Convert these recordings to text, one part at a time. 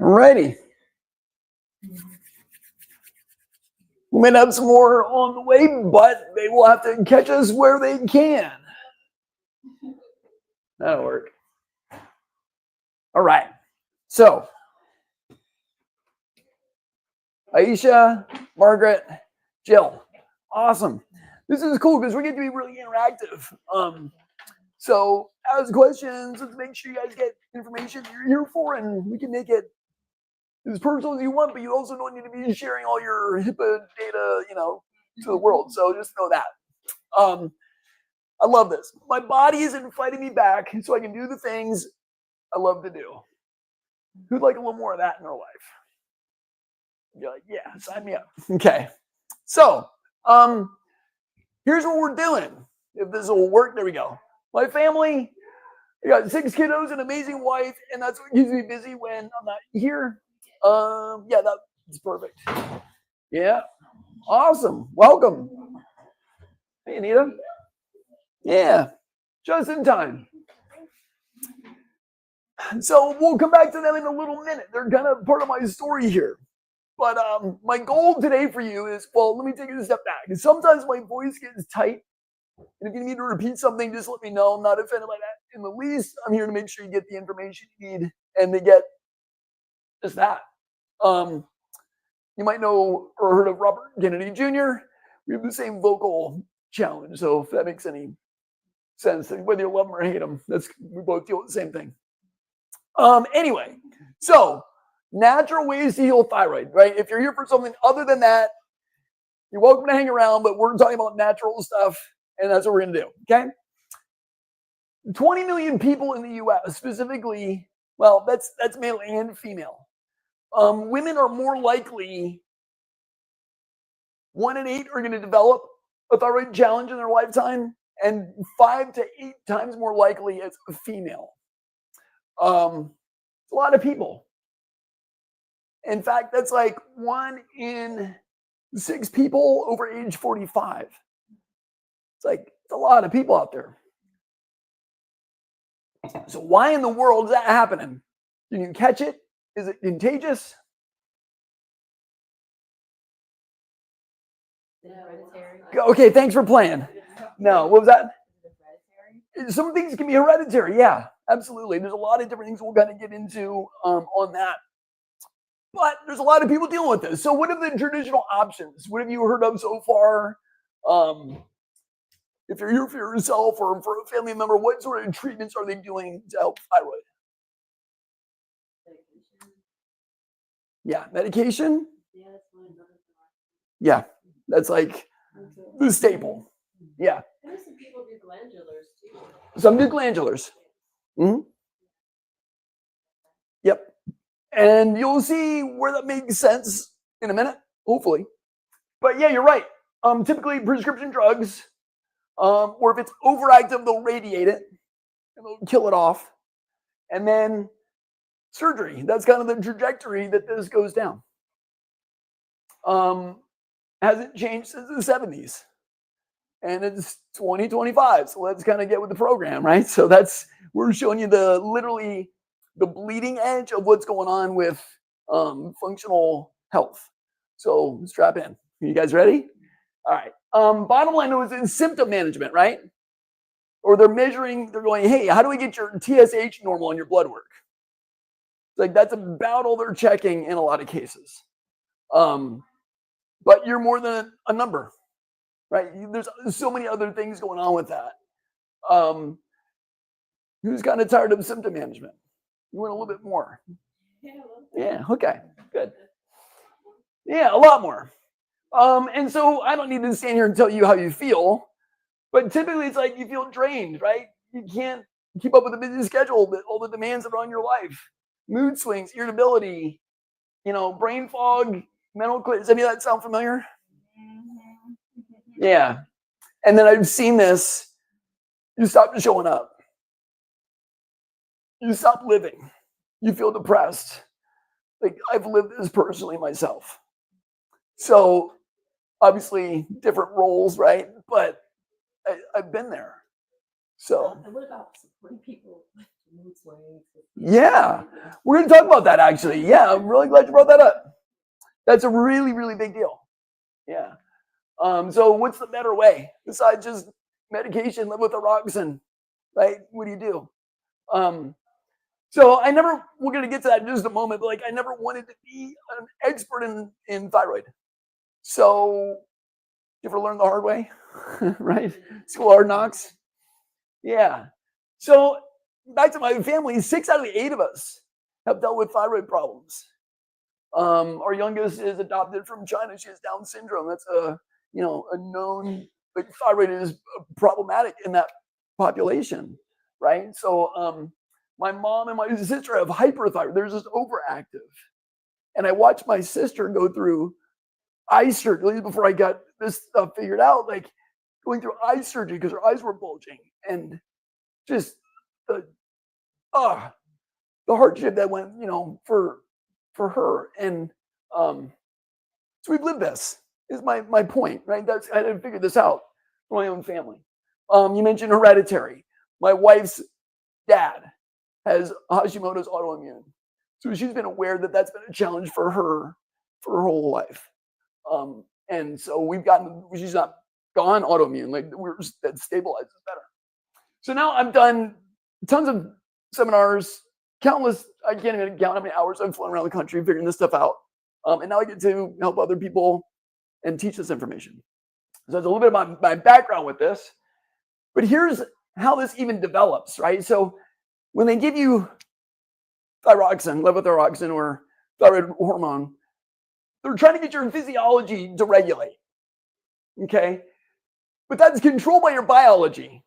Alrighty. We might have some more on the way, but they will have to catch us where they can. That'll work. All right. So, Aisha, Margaret, Jill. Awesome. This is cool because we're going to be really interactive. So, ask questions. Let's make sure you guys get information you're here for, and we can make it as personal as you want, but you also don't need to be sharing all your HIPAA data, to the world. So just know that. I love this. My body isn't fighting me back, so I can do the things I love to do. Who'd like a little more of that in their life? You're like, yeah, sign me up. Okay. So, here's what we're doing. If this will work, there we go. My family, I got 6 kiddos, an amazing wife, and that's what keeps me busy when I'm not here. Yeah, that's perfect. Yeah. Awesome. Welcome. Hey, Anita. Yeah. Just in time. So we'll come back to them in a little minute. They're kind of part of my story here. But my goal today for you is, well, let me take it a step back. Sometimes my voice gets tight. And if you need to repeat something, just let me know. I'm not offended by that in the least. I'm here to make sure you get the information you need and to get just that. You might know or heard of Robert Kennedy Jr. We have the same vocal challenge. So if that makes any sense, whether you love him or hate him, we both deal with the same thing. Anyway, so natural ways to heal thyroid, right? If you're here for something other than that, you're welcome to hang around, but we're talking about natural stuff, and that's what we're going to do, okay? 20 million people in the U.S. specifically, well, that's male and female. Women are more likely, 1 in 8 are going to develop a thyroid challenge in their lifetime, and 5 to 8 times more likely as a female. It's a lot of people. In fact, that's like 1 in 6 people over age 45. It's a lot of people out there. So why in the world is that happening? Can you catch it? Is it contagious? Hereditary. Okay, thanks for playing. No, what was that? Some things can be hereditary. Yeah, absolutely. There's a lot of different things we're going to get into on that. But there's a lot of people dealing with this. So what are the traditional options? What have you heard of so far? If you're here for yourself or for a family member, what sort of treatments are they doing to help thyroid? Yeah, medication? Yeah, that's like the staple. Yeah. There's some people do glandulars too. Some do glandulars. Mm-hmm. Yep. And you'll see where that makes sense in a minute, hopefully. But yeah, you're right. Typically prescription drugs, or if it's overactive, they'll radiate it and they'll kill it off. And then surgery. That's kind of the trajectory that this goes down. Hasn't changed since the 70s. And it's 2025. So let's kind of get with the program, right? So we're showing you literally the bleeding edge of what's going on with functional health. So strap in. You guys ready? All right. Bottom line is in symptom management, right? Or they're going, hey, how do we get your TSH normal on your blood work? That's about all they're checking in a lot of cases. But you're more than a number, right? There's so many other things going on with that. Who's kind of tired of symptom management? You want a little bit more? Yeah, okay, good. Yeah, a lot more. And so I don't need to stand here and tell you how you feel, but typically it's like you feel drained, right? You can't keep up with a busy schedule, all the demands that are on your life. Mood swings, irritability, brain fog, mental clear. Does any of that sound familiar? Yeah. And then I've seen this. You stop showing up. You stop living. You feel depressed. I've lived this personally myself. So obviously different roles, right? But I've been there. So. And what about supporting people with Mood swings. Yeah, we're going to talk about that actually. Yeah, I'm really glad you brought that up. That's a really, really big deal. Yeah. So what's the better way besides just medication, levothyroxine, right? What do you do? So we're going to get to that in just a moment, but like I never wanted to be an expert in thyroid. So you ever learn the hard way, right? School hard knocks. Yeah. So back to my family, 6 out of the 8 of us have dealt with thyroid problems. Our youngest is adopted from China. She has Down syndrome. That's a known, like thyroid is problematic in that population, right? So my mom and my sister have hyperthyroid. They're just overactive. And I watched my sister go through eye surgery before I got this stuff figured out, like going through eye surgery because her eyes were bulging and just the the hardship that went, for her. And so we've lived this is my point, right? I didn't figure this out for my own family. You mentioned hereditary. My wife's dad has Hashimoto's autoimmune. So she's been aware that that's been a challenge for her whole life. And so she's not gone autoimmune, like that stabilizes better. So now I've done tons of seminars, countless, I can't even count how many hours I've flown around the country figuring this stuff out. And now I get to help other people and teach this information. So that's a little bit of my background with this. But here's how this even develops, right? So when they give you thyroxine, levothyroxine, or thyroid hormone, they're trying to get your physiology to regulate, okay? But that's controlled by your biology.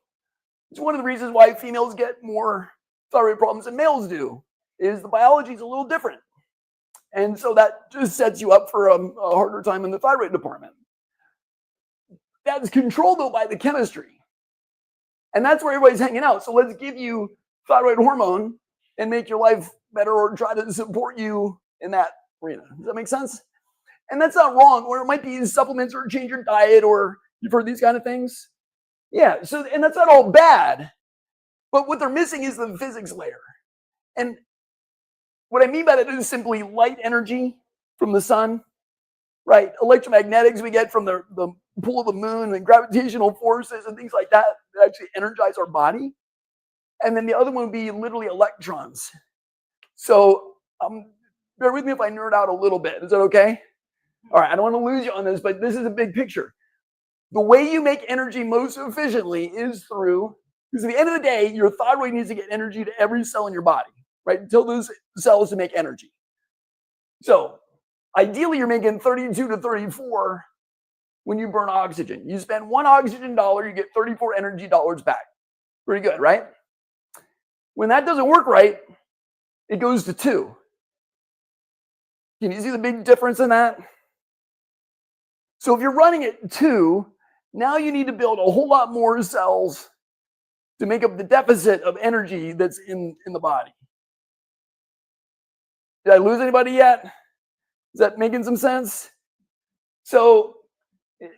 It's one of the reasons why females get more thyroid problems than males do, is the biology is a little different. And so that just sets you up for a harder time in the thyroid department. That's controlled, though, by the chemistry. And that's where everybody's hanging out. So let's give you thyroid hormone and make your life better, or try to support you in that arena. Does that make sense? And that's not wrong. Or it might be supplements, or change your diet, or you've heard these kind of things. Yeah, so, and that's not all bad. But what they're missing is the physics layer. And what I mean by that is simply light energy from the sun, right? Electromagnetics we get from the pull of the moon, and gravitational forces and things like that actually energize our body. And then the other one would be literally electrons. So bear with me if I nerd out a little bit. Is that okay? All right, I don't want to lose you on this, but this is a big picture. The way you make energy most efficiently is through, because at the end of the day, your thyroid needs to get energy to every cell in your body, right? Until those cells to make energy. So ideally, you're making 32 to 34 when you burn oxygen. You spend one oxygen dollar, you get 34 energy dollars back. Pretty good, right? When that doesn't work right, it goes to 2. Can you see the big difference in that? So if you're running at 2, now you need to build a whole lot more cells to make up the deficit of energy that's in the body. Did I lose anybody yet? Is that making some sense? So,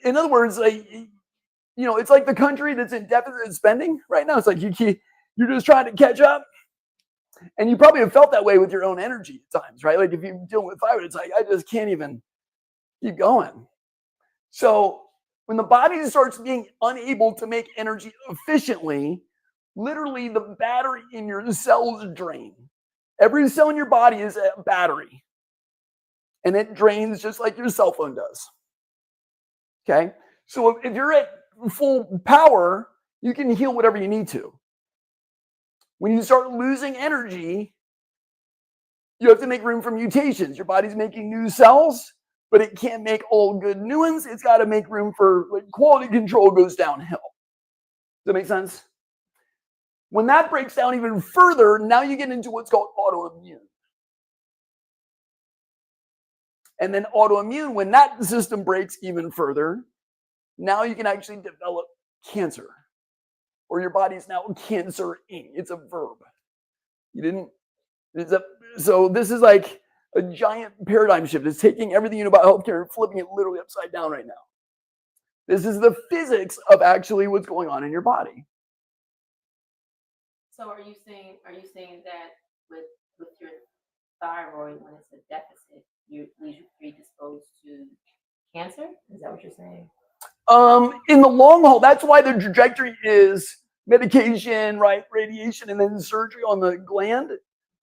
in other words, it's like the country that's in deficit spending right now. It's like you're just trying to catch up. And you probably have felt that way with your own energy at times, right? Like if you're dealing with thyroid, it's like, I just can't even keep going. So when the body starts being unable to make energy efficiently, literally the battery in your cells drain. Every cell in your body is a battery. And it drains just like your cell phone does. Okay? So if you're at full power, you can heal whatever you need to. When you start losing energy, you have to make room for mutations. Your body's making new cells, but it can't make all good new ones. It's got to make room for, like, quality control goes downhill. Does that make sense? When that breaks down even further, now you get into what's called autoimmune. And then autoimmune, when that system breaks even further, now you can actually develop cancer. Or your body's now cancer-ing. It's a verb. So this is like a giant paradigm shift. It's taking everything you know about healthcare and flipping it literally upside down right now. This is the physics of actually what's going on in your body. So are you saying that with your thyroid, when it's a deficit, you leaves you predisposed to cancer? Is that what you're saying? In the long haul, that's why the trajectory is medication, right? Radiation, and then surgery on the gland,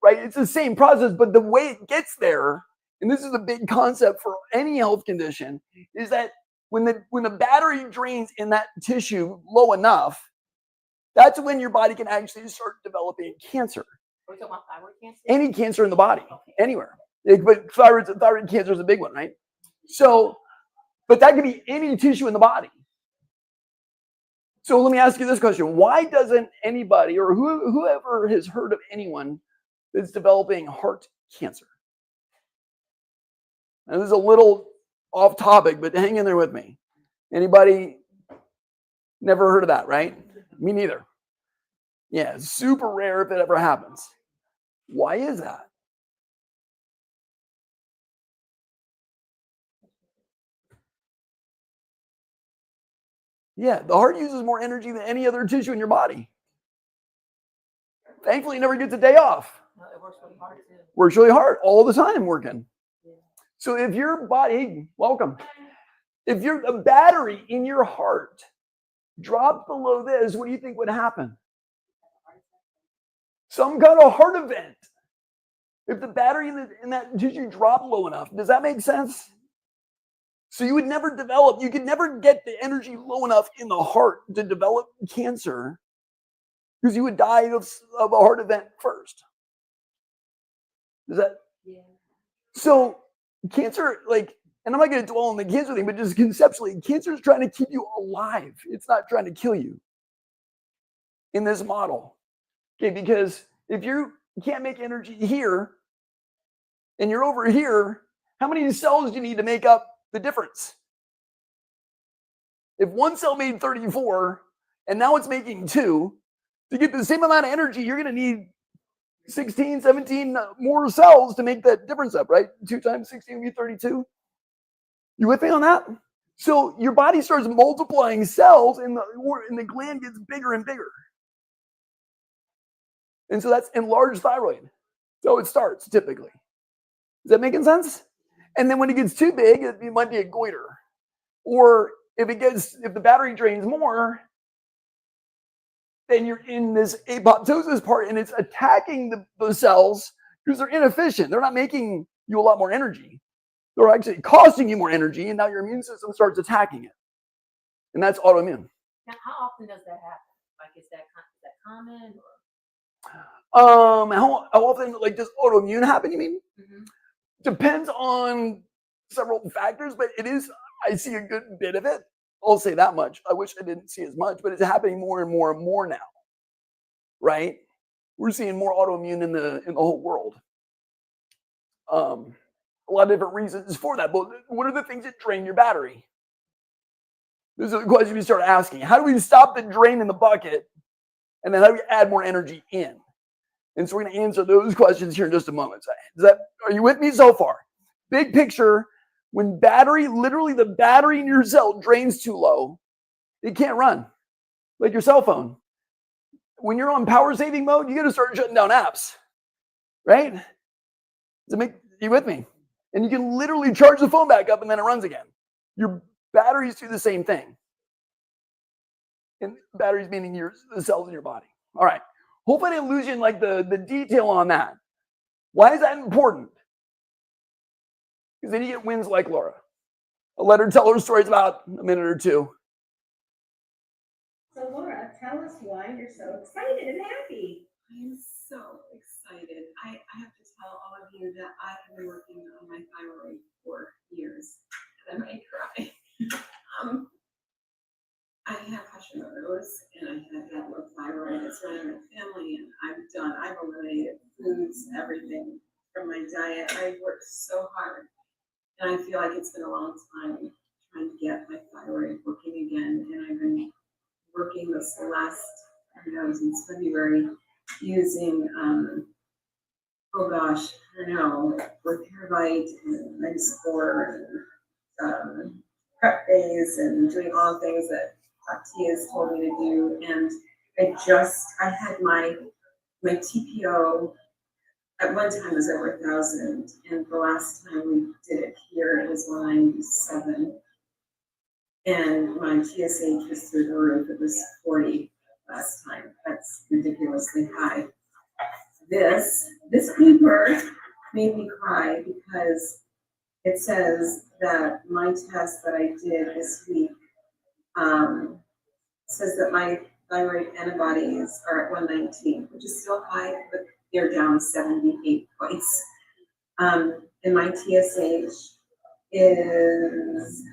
right? It's the same process, but the way it gets there, and this is a big concept for any health condition, is that when the battery drains in that tissue low enough, that's when your body can actually start developing cancer. Are we talking about thyroid cancer? Any cancer in the body, Okay. anywhere. But thyroid cancer is a big one, right? So, but that could be any tissue in the body. So let me ask you this question. Why doesn't anybody or whoever has heard of anyone that's developing heart cancer? And this is a little off topic, but hang in there with me. Anybody never heard of that, right? Me neither. Yeah, it's super rare if it ever happens. Why is that? Yeah, the heart uses more energy than any other tissue in your body. Thankfully, it never gets a day off. No, it works really hard too. Works really hard all the time working. Yeah. So if your body, hey, welcome. If a battery in your heart dropped below this, what do you think would happen? Some kind of heart event. If the battery in that tissue dropped low enough, does that make sense? So you would never develop, you could never get the energy low enough in the heart to develop cancer because you would die of a heart event first. Is that? Yeah. So cancer, like, and I'm not going to dwell on the cancer thing, but just conceptually, cancer is trying to keep you alive. It's not trying to kill you in this model. Okay, because if you can't make energy here and you're over here, how many cells do you need to make up the difference? If one cell made 34 and now it's making 2, to get the same amount of energy, you're going to need 16, 17 more cells to make that difference up, right? 2 times 16 would be 32. You with me on that? So your body starts multiplying cells and the gland gets bigger and bigger. And so that's enlarged thyroid. So it starts typically. Is that making sense? And then when it gets too big, it might be a goiter. Or if the battery drains more, then you're in this apoptosis part and it's attacking the cells because they're inefficient. They're not making you a lot more energy. They're actually costing you more energy, and now your immune system starts attacking it. And that's autoimmune. Now, how often does that happen? Like, is that common? How often, like, does autoimmune happen, you mean? Mm-hmm. Depends on several factors, but I see a good bit of it. I'll say that much. I wish I didn't see as much, but it's happening more and more and more now, right? We're seeing more autoimmune in the whole world. A lot of different reasons for that, but what are the things that drain your battery? These are the questions we start asking. How do we stop the drain in the bucket? And then how do we add more energy in? And so we're going to answer those questions here in just a moment. Are you with me so far? Big picture, when literally the battery in your cell drains too low, it can't run. Like your cell phone. When you're on power saving mode, you got to start shutting down apps, right? You with me? And you can literally charge the phone back up and then it runs again. Your batteries do the same thing. And batteries meaning the cells in your body. All right. Hope I didn't lose you in like the detail on that. Why is that important? Because then you get wins like Laura. I'll let her tell her stories about a minute or two. So Laura, tell us why you're so excited and happy. I'm so excited. I have to tell all of you that I have been working on my thyroid for years. And I might cry. I have Hashimoto's and I have had low thyroid. It's running in my family, and I've eliminated foods, everything from my diet. I've worked so hard, and I feel like it's been a long time trying to get my thyroid working again. And I've been working this last, since February, using, with Thyroid and Megaspore and prep days and doing all the things that Tia has told me to do. And I had my my TPO at one time was over 1,000, and the last time we did it here, it was 197. And my TSH was through the roof. It was 40 last time. That's ridiculously high. This paper made me cry because it says that my test that I did this week says that my thyroid antibodies are at 119, which is still high, but they're down 78 points. And my TSH is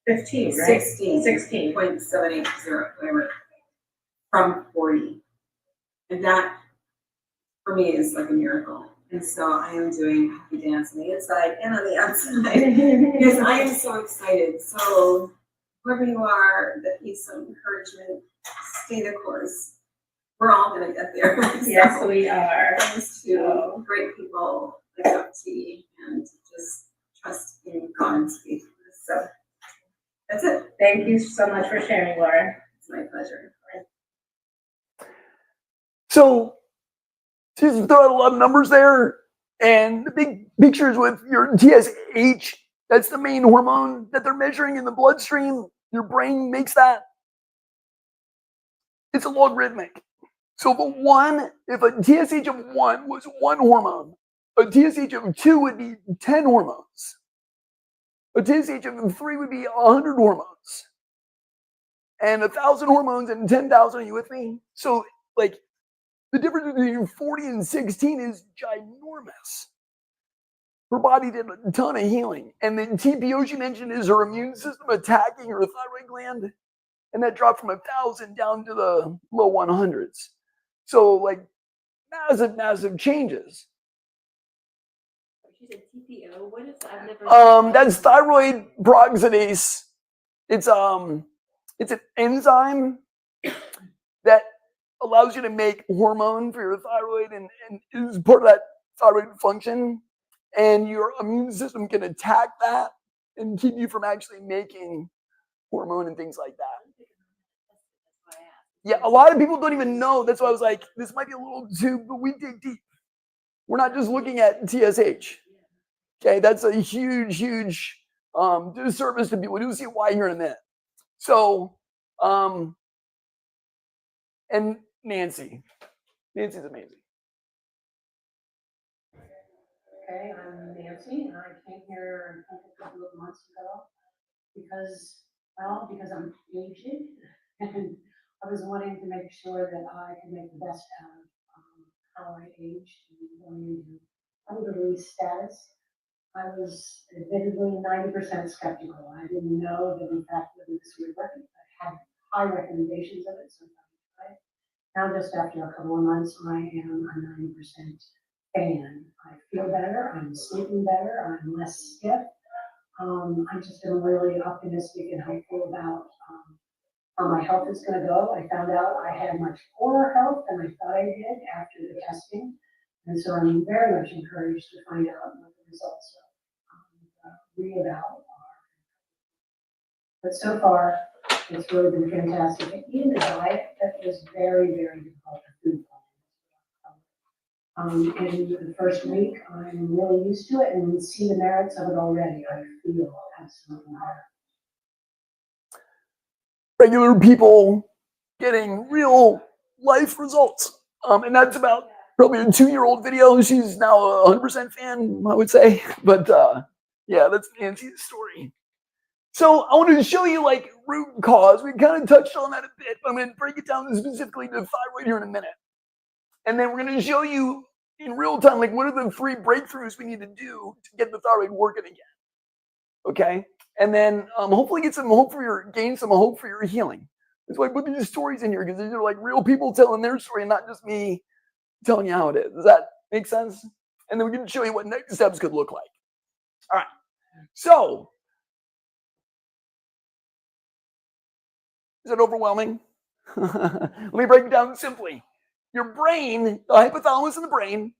15, right? 16. 16.780, whatever, from 40. And that, for me, is like a miracle. And so I am doing happy dance on the inside and on the outside because I am so excited. So whoever you are that needs some encouragement, stay the course. We're all gonna get there. Yes, we are. Thanks to great people like Dr. T and just trust in God's faithfulness. So that's it. Thank you so much for sharing, Laura. It's my pleasure. So just throw out a lot of numbers there, and the big pictures with your TSH. That's the main hormone that they're measuring in the bloodstream. Your brain makes that. It's a logarithmic. So if a TSH of 1 was 1 hormone, a TSH of 2 would be 10 hormones. A TSH of 3 would be 100 hormones. And 1,000 hormones and 10,000, are you with me? So, like, the difference between 40 and 16 is ginormous. Her body did a ton of healing. And then TPO, she mentioned, is her immune system attacking her thyroid gland. And that dropped from 1,000 down to the low 100s. So, like, massive changes. She said TPO. What is that? I've never. That's thyroid peroxidase. It's an enzyme that allows you to make hormone for your thyroid and is part of that thyroid function. And your immune system can attack that and keep you from actually making hormone and things like that. Yeah, a lot of people don't even know. That's why I was like, this might be a little too, but we dig deep. We're not just looking at TSH. Okay, that's a huge disservice to people. You'll see why here in a minute. So, and Nancy's amazing. Okay, I'm Nancy, and I came here I think a couple of months ago because I'm aging, and I was wanting to make sure that I could make the best out of how I aged and going into elderly status. I was admittedly 90% skeptical. I didn't know that in fact that this would work. I had high recommendations of it, so I tried. Now just after a couple of months, I am a 90% fan. I feel better, I'm sleeping better, I'm less stiff. I just am really optimistic and hopeful about how my health is going to go. I found out I had much poorer health than I thought I did after the testing. And so I'm very much encouraged to find out what the results read about are. But so far, it's really been fantastic. And eating the diet, that was very difficult for food. In the first week, I'm really used to it and see the merits of it already. I feel absolutely better. Regular people getting real life results. And that's about probably a 2-year-old video. She's now a 100% fan, I would say. But yeah, that's Nancy's story. So I wanted to show you like root cause. We kind of touched on that a bit, but I'm going to break it down specifically to thyroid here in a minute. And then we're going to show you in real time, like what are the 3 breakthroughs we need to do to get the thyroid working again. Okay. And then hopefully gain some hope for your healing. That's why I put these stories in here, because these are like real people telling their story and not just me telling you how it is. Does that make sense? And then we're going to show you what next steps could look like. All right. So, is that overwhelming? Let me break it down simply. Your brain, the hypothalamus in the brain,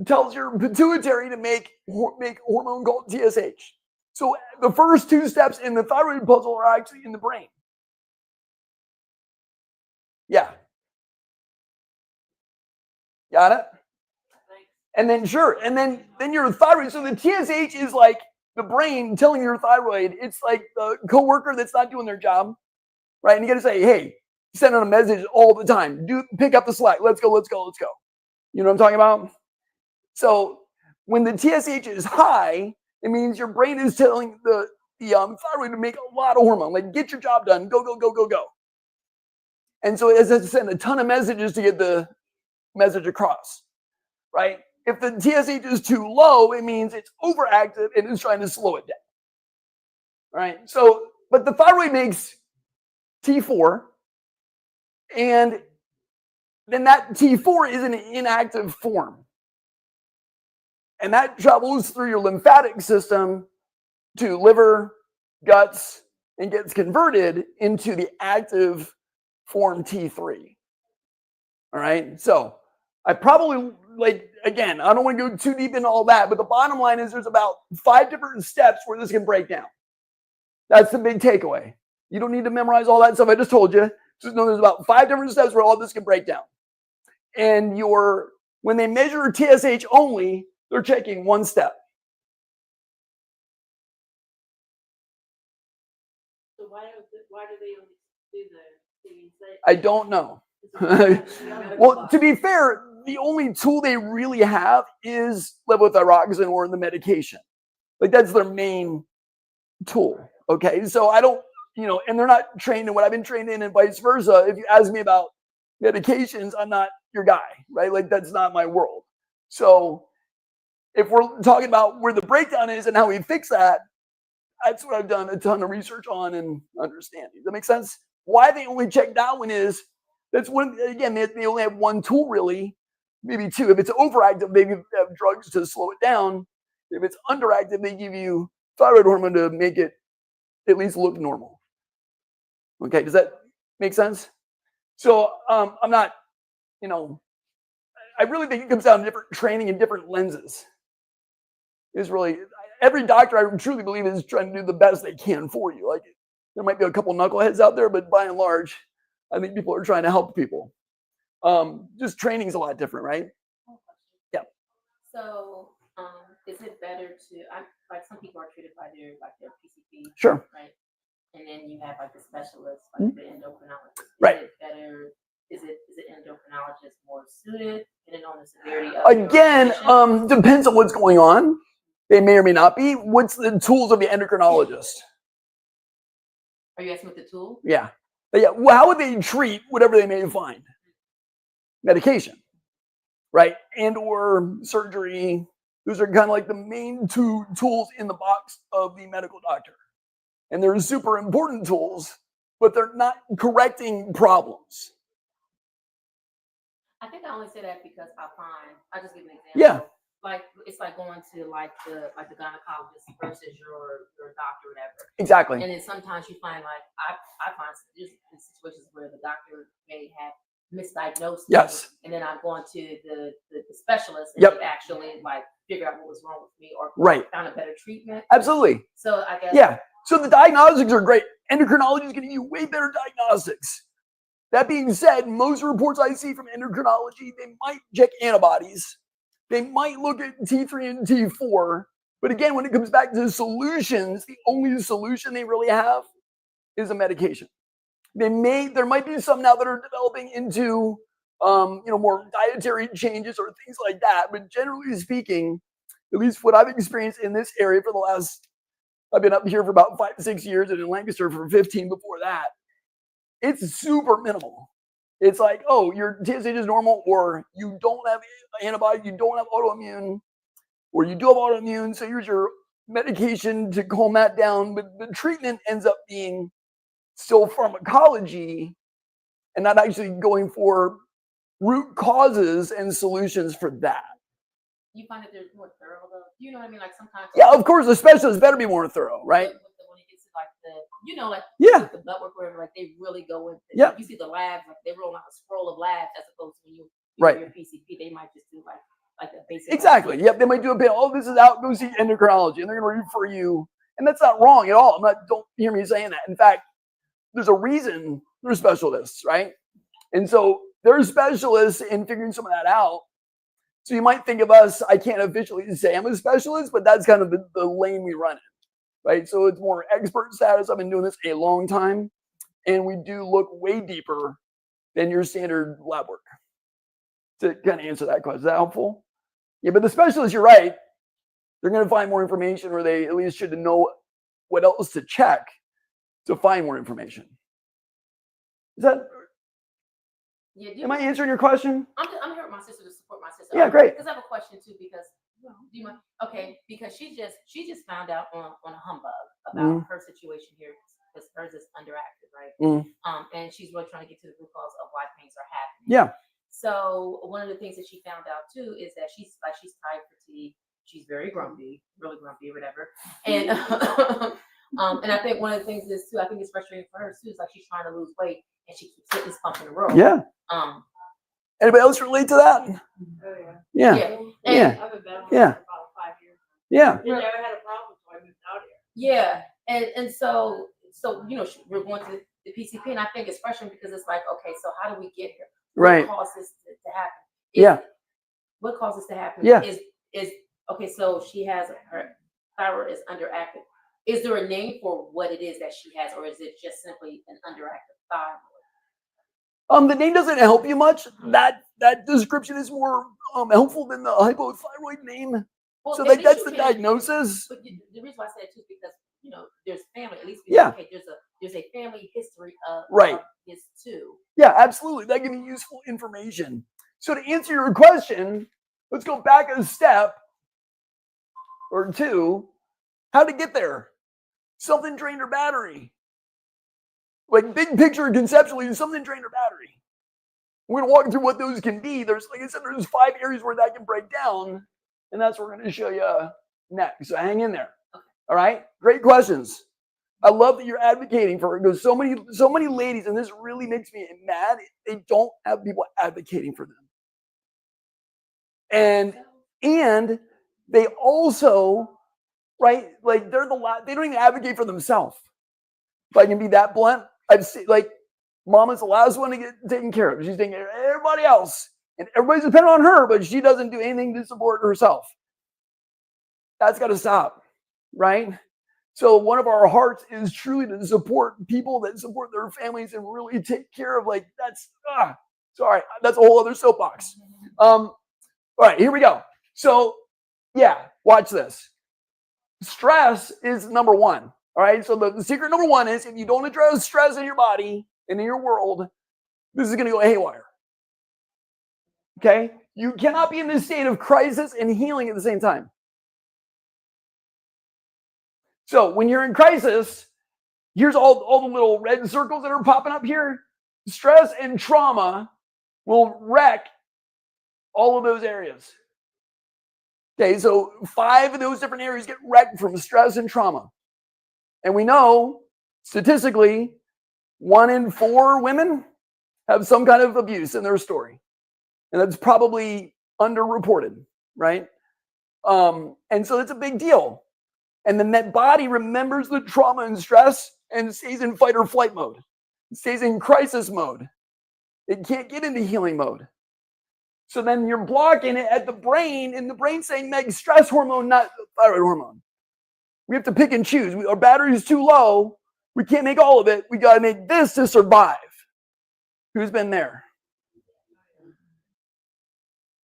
tells your pituitary to make hormone called TSH. So the first 2 steps in the thyroid puzzle are actually in the brain. Yeah. Got it? And then sure, and then your thyroid. So the TSH is like the brain telling your thyroid. It's like the coworker that's not doing their job, right? And you got to say, hey, send out a message all the time. Pick up the slack. Let's go. Let's go. Let's go. You know what I'm talking about? So when the TSH is high, it means your brain is telling the thyroid to make a lot of hormone. Like, get your job done. Go, go, go, go, go. And so it has to send a ton of messages to get the message across, right? If the TSH is too low, it means it's overactive and it's trying to slow it down, right? So, but the thyroid makes T4, and then that T4 is in an inactive form. And that travels through your lymphatic system to liver, guts, and gets converted into the active form T3. All right. So I probably, like, again, I don't want to go too deep into all that, but the bottom line is there's about 5 different steps where this can break down. That's the big takeaway. You don't need to memorize all that stuff I just told you. Just know there's about 5 different steps where all this can break down. And when they measure TSH only, they're checking one step. So why do they only do the I don't know. Well, to be fair, the only tool they really have is levothyroxine or the medication. Like, that's their main tool. Okay, so I don't, and they're not trained in what I've been trained in, and vice versa. If you ask me about medications, I'm not your guy, right? Like, that's not my world. So if we're talking about where the breakdown is and how we fix that, that's what I've done a ton of research on and understanding. Does that make sense? Why they only check that one is, that's one, again, they only have one tool really, maybe 2. If it's overactive, they have drugs to slow it down. If it's underactive, they give you thyroid hormone to make it at least look normal. Okay, does that make sense? So I'm not, I really think it comes down to different training and different lenses. Is really, every doctor, I truly believe, is trying to do the best they can for you. Like, there might be a couple knuckleheads out there, but by and large, I think people are trying to help people. Just training's a lot different, right? Yeah. So, is it better to, like, some people are treated by their PCP, Sure. right? And then you have like the specialist, like the endocrinologist. Right. Is it endocrinologist more suited, depending on the severity of Again, your condition? depends on what's going on. They may or may not be. What's the tools of the endocrinologist? Are you asking with the tool? Yeah. But yeah. Well, how would they treat whatever they may find? Medication, right? And or surgery. Those are kind of like the main 2 tools in the box of the medical doctor. And they're super important tools, but they're not correcting problems. I think I only say that because I'll just give an example. Yeah. Like, it's like going to the gynecologist versus your doctor or whatever. Exactly. And then sometimes you find, like, I find just in situations where the doctor may have misdiagnosed me, Yes. and then I'm going to the specialist and Yep. they actually like figure out what was wrong with me or Right. found a better treatment. Absolutely. So I guess Yeah. So the diagnostics are great. Endocrinology is going to give you way better diagnostics. That being said, most reports I see from endocrinology, they might check antibodies. They might look at T3 and T4. But again, when it comes back to solutions, the only solution they really have is a medication. There might be some now that are developing into, more dietary changes or things like that. But generally speaking, at least what I've experienced in this area for the last, I've been up here for about 5 to 6 years and in Lancaster for 15 before that. It's super minimal. It's like, oh, your TSH is normal, or you don't have antibodies, you don't have autoimmune, or you do have autoimmune, so here's your medication to calm that down. But the treatment ends up being still pharmacology and not actually going for root causes and solutions for that. you find that there's more thorough though. You know what I mean? Like sometimes. Yeah, of course, the specialist better be more thorough, right? When it gets to like like Yeah. with the blood work, whatever, like they really go into. Yeah. You see the labs, like they roll out a scroll of labs as opposed to when you Right. your PCP, they might just do like the basic. Exactly. Yep. They might do a bit. Oh, this is out. Go see endocrinology, and they're going to refer you. And that's not wrong at all. Don't hear me saying that. In fact, there's a reason they're specialists, right? And so they're specialists in figuring some of that out. So you might think of us, I can't officially say I'm a specialist, but that's kind of the lane we run in, right? So it's more expert status. I've been doing this a long time, and we do look way deeper than your standard lab work to kind of answer that question. Is that helpful? Yeah, but the specialists, you're right. They're going to find more information, or they at least should know what else to check to find more information. Is that, Yeah, am I answering your question? I'm here with my sister to support my sister. Yeah, great. Because I have a question too. Because do you mind? Okay, because she just found out on a humbug about her situation here because hers is underactive, right? And she's really trying to get to the root cause of why things are happening. Yeah. So one of the things that she found out too is that she's tired, fatigued. She's very grumpy, really grumpy, or whatever. And and I think one of the things is too. I think it's frustrating for her too. Is like she's trying to lose weight and she keeps hitting this bump in the road. Yeah. Anybody else relate to that? Oh, yeah. Yeah. Yeah. I've been battling Yeah. for about 5 years. Yeah. Never had a problem, so I moved out here. Yeah, and so you know we're going to the PCP, and I think it's frustrating because it's like, okay, so how do we get here? Right. What caused this to happen? Yeah. What caused this to happen? Yeah. Is okay. So she has her thyroid is underactive. Is there a name for what it is that she has, or is it just simply an underactive thyroid? The name doesn't help you much. That description is more helpful than the hypothyroid name. Well, So at like least that's you the can- diagnosis. But the reason why I said it too is because you know there's family. At least Yeah. okay, there's a family history of Right. this too. Yeah, absolutely. That gives me useful information. So to answer your question, let's go back a step or two. How to get there? Something drained her battery. Like big picture conceptually, something drained her battery. We're gonna walk through what those can be. There's, like I said, there's 5 areas where that can break down, and that's what we're gonna show you next. So hang in there. All right, great questions. I love that you're advocating for it because so many ladies, and this really makes me mad. They don't have people advocating for them, and they also, right? Like they don't even advocate for themselves. If I can be that blunt, I've seen like mama's the last one to get taken care of. She's taking care of everybody else, and everybody's dependent on her, but she doesn't do anything to support herself. That's got to stop, right? So one of our hearts is truly to support people that support their families and really take care of that's sorry, that's a whole other soapbox. All right, here we go. So yeah, watch this. Stress is number one. All right, so the secret number one is if you don't address stress in your body and in your world, this is going to go haywire. Okay, you cannot be in this state of crisis and healing at the same time. So when you're in crisis, here's all the little red circles that are popping up here. Stress and trauma will wreck all of those areas. Okay, so 5 of those different areas get wrecked from stress and trauma. And we know, statistically, 1 in 4 women have some kind of abuse in their story. And that's probably underreported, right? And so it's a big deal. And then that body remembers the trauma and stress and stays in fight or flight mode. It stays in crisis mode. It can't get into healing mode. So then you're blocking it at the brain, and the brain saying, make stress hormone, not thyroid hormone. We have to pick and choose. Our battery is too low. We can't make all of it. We got to make this to survive. Who's been there?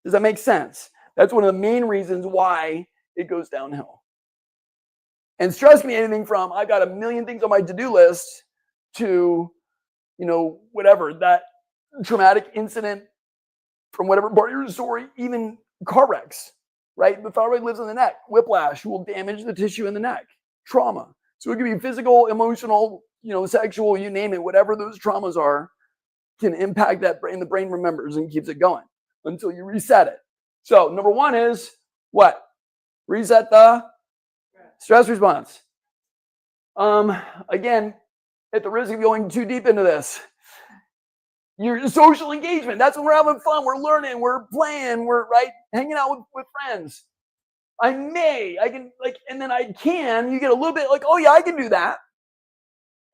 Does that make sense? That's one of the main reasons why it goes downhill. And stress can be anything from, I've got a million things on my to-do list to, whatever, that traumatic incident from whatever part of your story, even car wrecks, right? The thyroid lives in the neck. Whiplash will damage the tissue in the neck. Trauma. So it can be physical, emotional, sexual, you name it, whatever those traumas are, can impact that brain. The brain remembers and keeps it going until you reset it. So number one is what? Reset the stress response. Again, at the risk of going too deep into this, your social engagement. That's when we're having fun. We're learning. We're playing. We're hanging out with friends. I can and then I can. You get a little bit oh yeah, I can do that.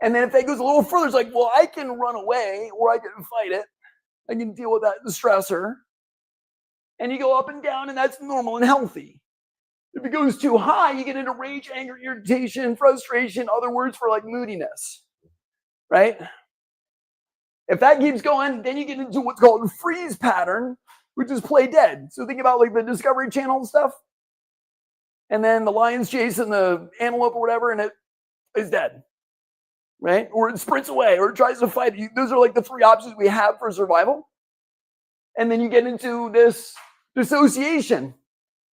And then if that goes a little further, it's well, I can run away or I can fight it. I can deal with that stressor. and you go up and down, and that's normal and healthy. If it goes too high, you get into rage, anger, irritation, frustration, other words for like moodiness, right? If that keeps going, then you get into what's called a freeze pattern, which is play dead. So think about like the Discovery Channel stuff. And then the lion's chasing the antelope or whatever, and it is dead, right? Or it sprints away, or it tries to fight. Those are like the three options we have for survival. And then you get into this dissociation.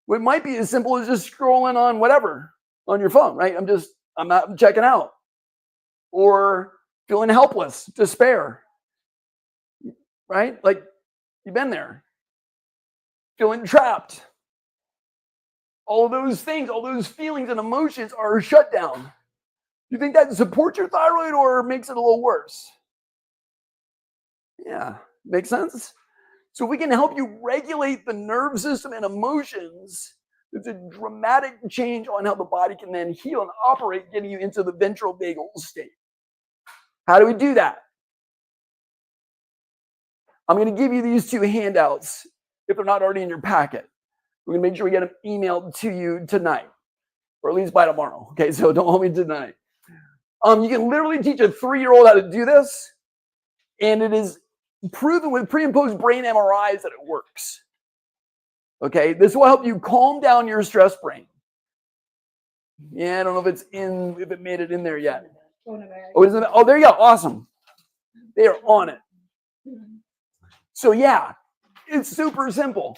It might be as simple as just scrolling on whatever on your phone, right? I'm not checking out. Or feeling helpless, despair, right? Like you've been there. Feeling trapped. All of those things, all those feelings and emotions are shut down. Do you think that supports your thyroid or makes it a little worse? Yeah, makes sense? So we can help you regulate the nerve system and emotions. It's a dramatic change on how the body can then heal and operate, getting you into the ventral vagal state. How do we do that? I'm going to give you these two handouts if they're not already in your packet. We're going to make sure we get them emailed to you tonight, or at least by tomorrow. Okay, so don't hold me tonight. You can literally teach a 3-year-old how to do this, and it is proven with pre and post brain MRIs that it works. Okay, this will help you calm down your stress brain. Yeah, I don't know if it made it in there yet. Oh, there you go. Awesome. They are on it. So yeah, it's super simple.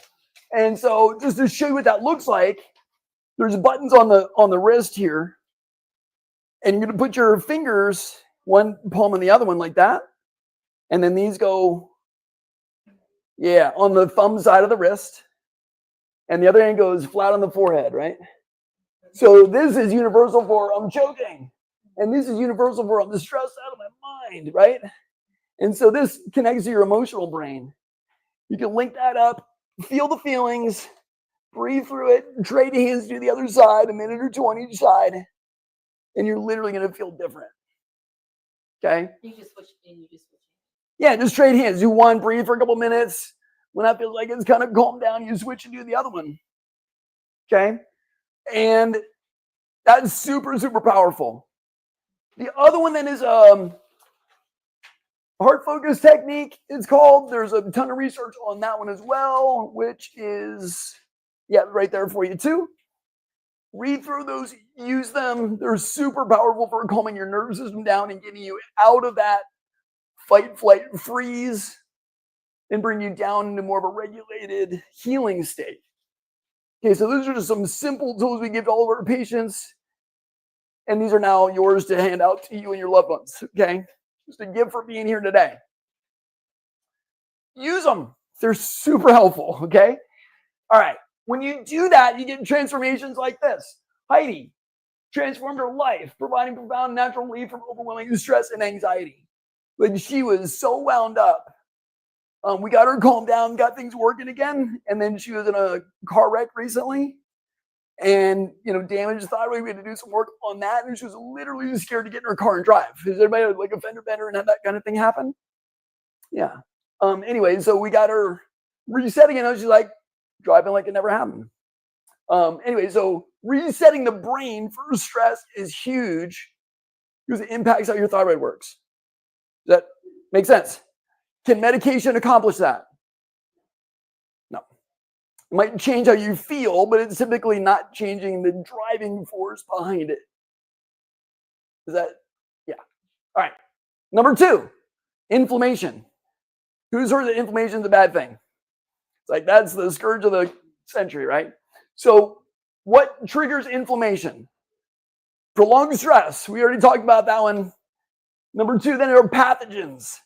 And so just to show you what that looks like, there's buttons on the wrist here. And you're going to put your fingers, one palm on the other one like that. And then these go, on the thumb side of the wrist. And the other hand goes flat on the forehead, right? So this is universal for I'm choking. And this is universal for I'm stressed out of my mind, right? And so this connects to your emotional brain. You can link that up, feel the feelings, breathe through it, trade hands to the other side, a minute or two on each side, and you're literally going to feel different. Okay? You just switch in, Yeah, just trade hands. Do one, breathe for a couple minutes. When that feels like it's kind of calmed down, you switch and do the other one. Okay? And that's super, super powerful. The other one then is heart focus technique, it's called. There's a ton of research on that one as well, which is, right there for you too. Read through those, use them. They're super powerful for calming your nervous system down and getting you out of that fight, flight, freeze, and bring you down into more of a regulated healing state. Okay, so those are just some simple tools we give to all of our patients. And these are now yours to hand out to you and your loved ones, okay? Just a gift for being here today. Use them. They're super helpful, okay? All right. When you do that, you get transformations like this. Heidi transformed her life, providing profound natural relief from overwhelming stress and anxiety. Like she was so wound up. We got her calmed down, got things working again, and then she was in a car wreck recently and, damaged thyroid. We had to do some work on that, and she was literally scared to get in her car and drive. Has anybody had like a fender bender and had that kind of thing happen? Yeah. Anyway, so we got her resetting, and she's like driving like it never happened. Anyway, so resetting the brain for stress is huge because it impacts how your thyroid works. Does that make sense? Can medication accomplish that? No. It might change how you feel, but it's typically not changing the driving force behind it. Is that? Yeah. All right. Number 2, inflammation. Who's heard that inflammation is a bad thing? It's like that's the scourge of the century, right? So what triggers inflammation? Prolonged stress. We already talked about that one. Number 2, then there are pathogens.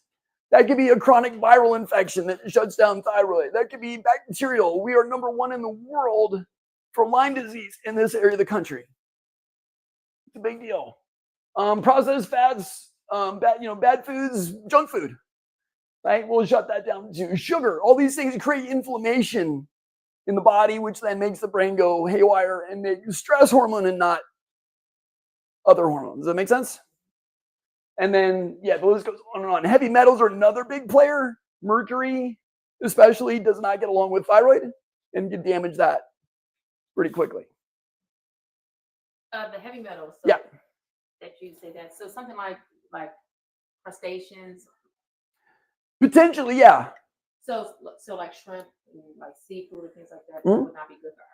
That could be a chronic viral infection that shuts down thyroid. That could be bacterial. We are number 1 in the world for Lyme disease in this area of the country. It's a big deal. Processed fats, bad foods, junk food, right? We'll shut that down too. Sugar, all these things create inflammation in the body, which then makes the brain go haywire and make stress hormone and not other hormones. Does that make sense? And then, the list goes on and on. Heavy metals are another big player. Mercury, especially, does not get along with thyroid. and can damage that pretty quickly. The heavy metals. So Yeah. That you say that. So something like crustaceans. Potentially, yeah. So like shrimp and like seafood and things like that, Mhm. would not be good for her.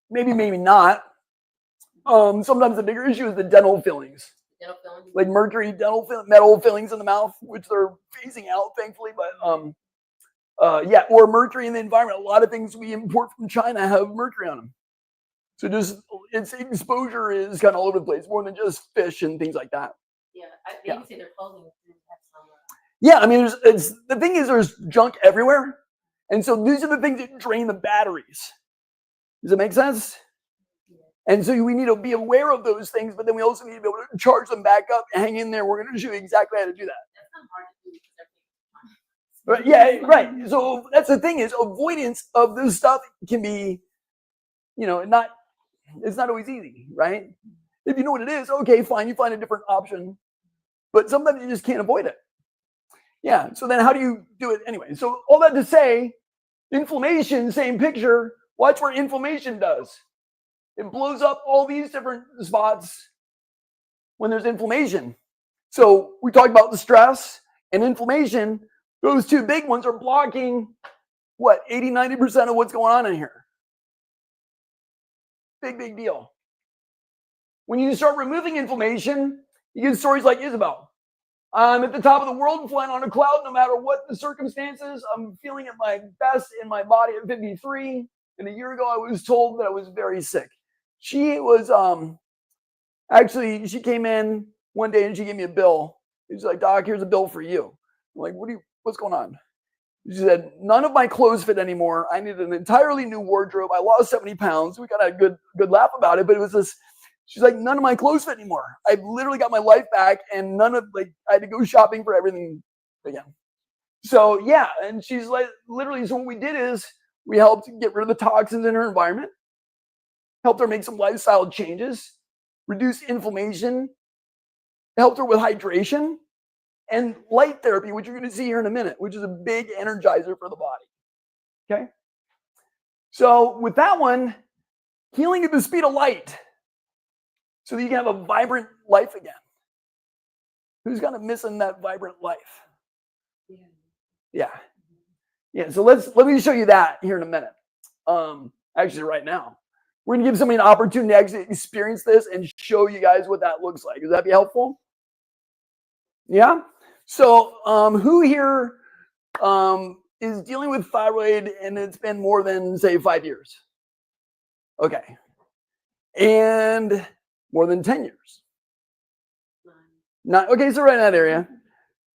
Maybe, maybe not. Sometimes the bigger issue is the dental fillings, Dental filling. like mercury, metal fillings in the mouth, which they're phasing out, thankfully. But yeah, or mercury in the environment. A lot of things we import from China have mercury on them. So just its exposure is kind of all over the place, more than just fish and things like that. Yeah, they Yeah. even say their clothing have some. Yeah, I mean, the thing is, there's junk everywhere, and so these are the things that drain the batteries. Does it make sense? And so we need to be aware of those things, but then we also need to be able to charge them back up and hang in there. We're going to show you exactly how to do that. That's not hard to do because Right? Yeah, right. So that's the thing is avoidance of this stuff can be, it's not always easy, right? If you know what it is, okay, fine, you find a different option, but sometimes you just can't avoid it. Yeah, so then how do you do it anyway? So all that to say, inflammation, same picture. Watch what inflammation does. It blows up all these different spots when there's inflammation. So we talked about the stress and inflammation. Those two big ones are blocking what, 80, 90% of what's going on in here. Big deal. When you start removing inflammation, you get stories like Isabel. I'm at the top of the world, flying on a cloud, no matter what the circumstances. I'm feeling at my best in my body at 53. And a year ago, I was told that I was very sick. She was, actually, she came in one day and she gave me a bill. She's like, Doc, here's a bill for you. I'm like, what's going on? She said, none of my clothes fit anymore. I need an entirely new wardrobe. I lost 70 pounds. We got a good laugh about it, but it was this. She's like, none of my clothes fit anymore. I've literally got my life back, and I had to go shopping for everything again. So yeah, and she's like, literally, so what we did is we helped get rid of the toxins in her environment, helped her make some lifestyle changes, reduce inflammation, helped her with hydration, and light therapy, which you're going to see here in a minute, which is a big energizer for the body. Okay? So with that one, healing at the speed of light, so that you can have a vibrant life again. Who's kind of missing that vibrant life? Yeah. So let me show you that here in a minute. Actually, right now, we're gonna give somebody an opportunity to actually experience this and show you guys what that looks like. Does that be helpful? Yeah. So, who here is dealing with thyroid and it's been more than say 5 years? Okay. And more than 10 years. Not okay, so right in that area.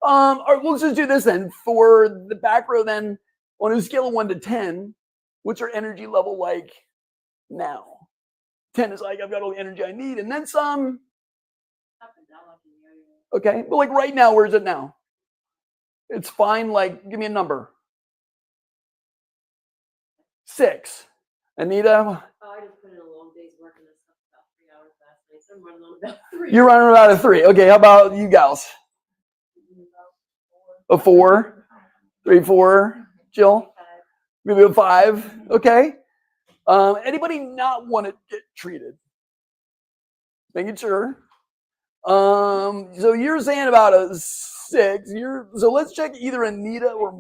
All right, let's just do this then. For the back row, then, on a scale of 1 to 10, what's your energy level like now? 10 is like I've got all the energy I need, and then some. Okay, but like right now, where is it now? It's fine. Like, give me a number. 6. Anita? I just put in a long day's work and I slept about 3 hours last night, so I'm running on about 3. You're running about a 3. Okay, how about you gals? A 4, 3, 4. Jill? Maybe a 5. Okay. Anybody not want to get treated? Making sure. So you're saying about a 6. So let's check either Anita or.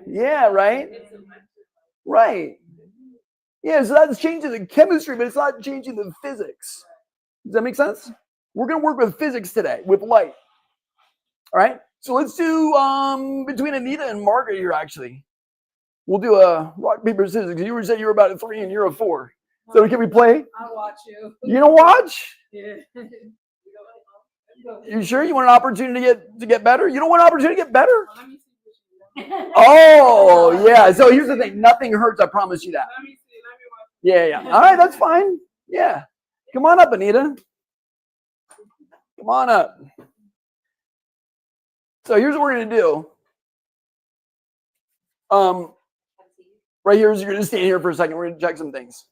Yeah, right. Right. Yeah, so that's changing the chemistry, but it's not changing the physics. Does that make sense? We're going to work with physics today, with light. All right. So let's do between Anita and Margaret here, actually. We'll do a rock, paper, scissors. You said you were about a 3 and you're a 4. So can we play? I'll watch you. You don't watch? Yeah. You sure you want an opportunity to get better? You don't want an opportunity to get better? Let me see. Oh, yeah. So here's the thing. Nothing hurts. I promise you that. Let me see. Let me watch. Yeah. All right. That's fine. Yeah. Come on up, Anita. Come on up. So here's what we're going to do. Right here is you're going to stand here for a second. We're going to check some things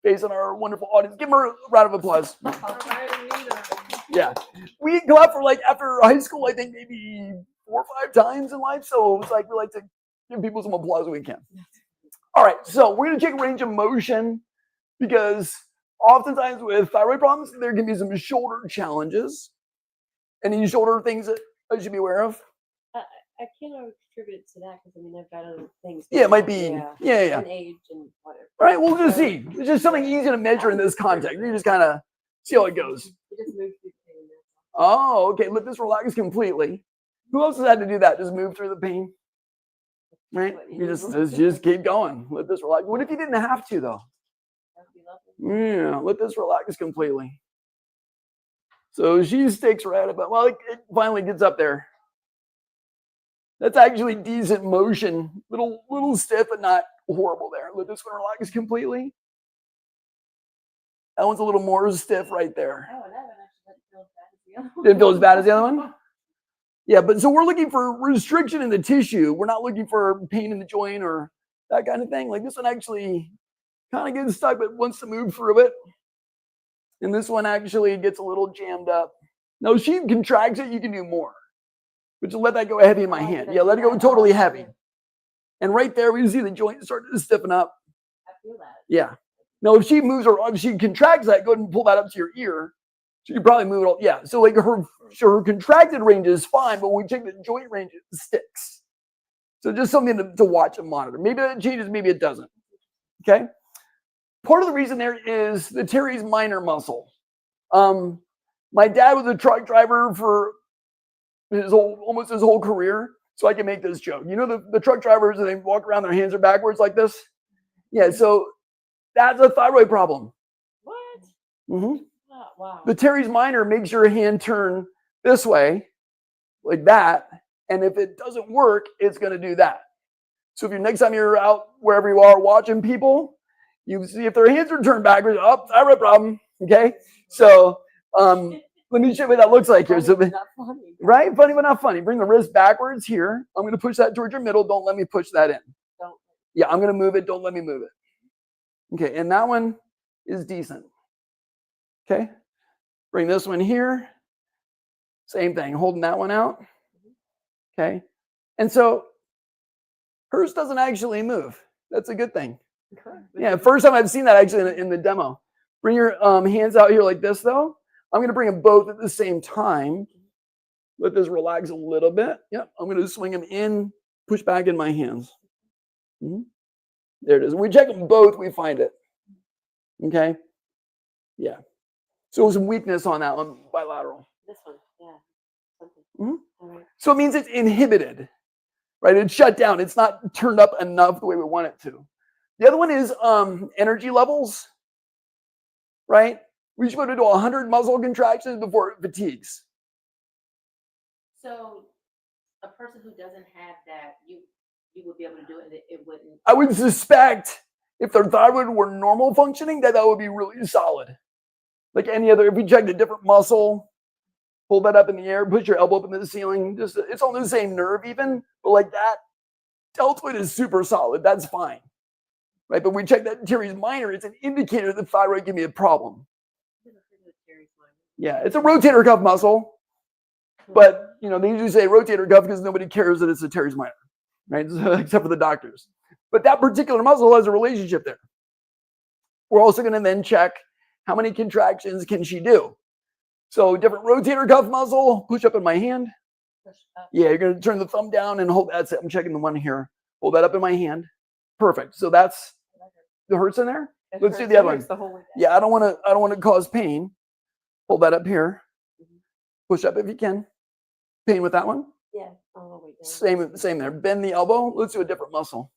based on our wonderful audience. Give them a round of applause. All right, Anita. Yeah. We go out for like after high school, I think maybe 4 or 5 times in life. So it's like we like to give people some applause when we can. All right, so we're going to check range of motion because oftentimes with thyroid problems, there can be some shoulder challenges. Any shoulder things that I should be aware of? I can't attribute it to that because I mean I've got other things. Yeah, it going might on. be. Yeah. And age and whatever. All right, we'll just see. It's just something easy to measure in this context. You just kind of see how it goes. You just move through the pain. Oh, okay. Let this relax completely. Who else has had to do that? Just move through the pain, right? You just keep going. Let this relax. What if you didn't have to though? That would be lovely. Yeah, let this relax completely. So she sticks right about. Well, it finally gets up there. That's actually decent motion. Little stiff, but not horrible there. Let this one relax completely. That one's a little more stiff right there. Oh, and that one actually didn't feel as bad as the other one. Didn't feel as bad as the other one? Yeah, but so we're looking for restriction in the tissue. We're not looking for pain in the joint or that kind of thing. Like this one actually kind of gets stuck, but wants to move through it. And this one actually gets a little jammed up. Now, if she contracts it, you can do more. But just let that go heavy in my hand. Yeah, let it go totally heavy. And right there, we see the joint start to stiffen up. I feel that. Yeah. Now, if she moves her, if she contracts that, go ahead and pull that up to your ear. She could probably move it all. Yeah. So like her contracted range is fine, but when we check the joint range, it sticks. So just something to watch and monitor. Maybe it changes, maybe it doesn't. Okay. Part of the reason there is the teres minor muscle. My dad was a truck driver for almost his whole career. So I can make this joke. You know the truck drivers, and they walk around, their hands are backwards like this? Yeah, so that's a thyroid problem. What? Mm-hmm. Oh, wow. The teres minor makes your hand turn this way, like that. And if it doesn't work, it's going to do that. So if next time you're out wherever you are watching people, you see if their hands are turned backwards, thyroid problem. Okay. So let me show you what that looks like here. So, Not funny. right? Funny but not funny. Bring the wrist backwards here. I'm going to push that towards your middle. Don't let me push that in. Don't. Yeah, I'm going to move it. Don't let me move it. Okay. And that one is decent. Okay. Bring this one here. Same thing. Holding that one out. Okay. And so hers doesn't actually move. That's a good thing. Correct. Yeah. First time I've seen that actually in the demo. Bring your hands out here like this though. I'm going to bring them both at the same time. Let this relax a little bit. Yep. I'm going to swing them in, push back in my hands. Mm-hmm. There it is. When we check them both, we find it. Okay. Yeah. So some weakness on that one, bilateral. This one, yeah. Something. Mm-hmm. All right. So it means it's inhibited, right? It's shut down. It's not turned up enough the way we want it to. The other one is energy levels, right? We should go to 100 muscle contractions before it fatigues. So a person who doesn't have that, you would be able to do it, and it wouldn't. I would suspect if their thyroid were normal functioning, that would be really solid. Like any other, if we check a different muscle, pull that up in the air, put your elbow up in the ceiling, just it's on the same nerve even, but like that, deltoid is super solid. That's fine, right? But we check that teres minor, it's an indicator that thyroid can be a problem. Yeah, it's a rotator cuff muscle, but you know they usually say rotator cuff because nobody cares that it's a teres minor, right? So, except for the doctors. But that particular muscle has a relationship there. We're also going to then check how many contractions can she do. So different rotator cuff muscle, push up in my hand. Yeah, you're going to turn the thumb down and hold. That's it. I'm checking the one here. Hold that up in my hand. Perfect. So that's the hurts in there. Let's do the other one. Yeah, I don't want to cause pain. Hold that up here. Push up if you can. Pain with that one? Yeah. Oh, wait, Same there. Bend the elbow. Let's do a different muscle.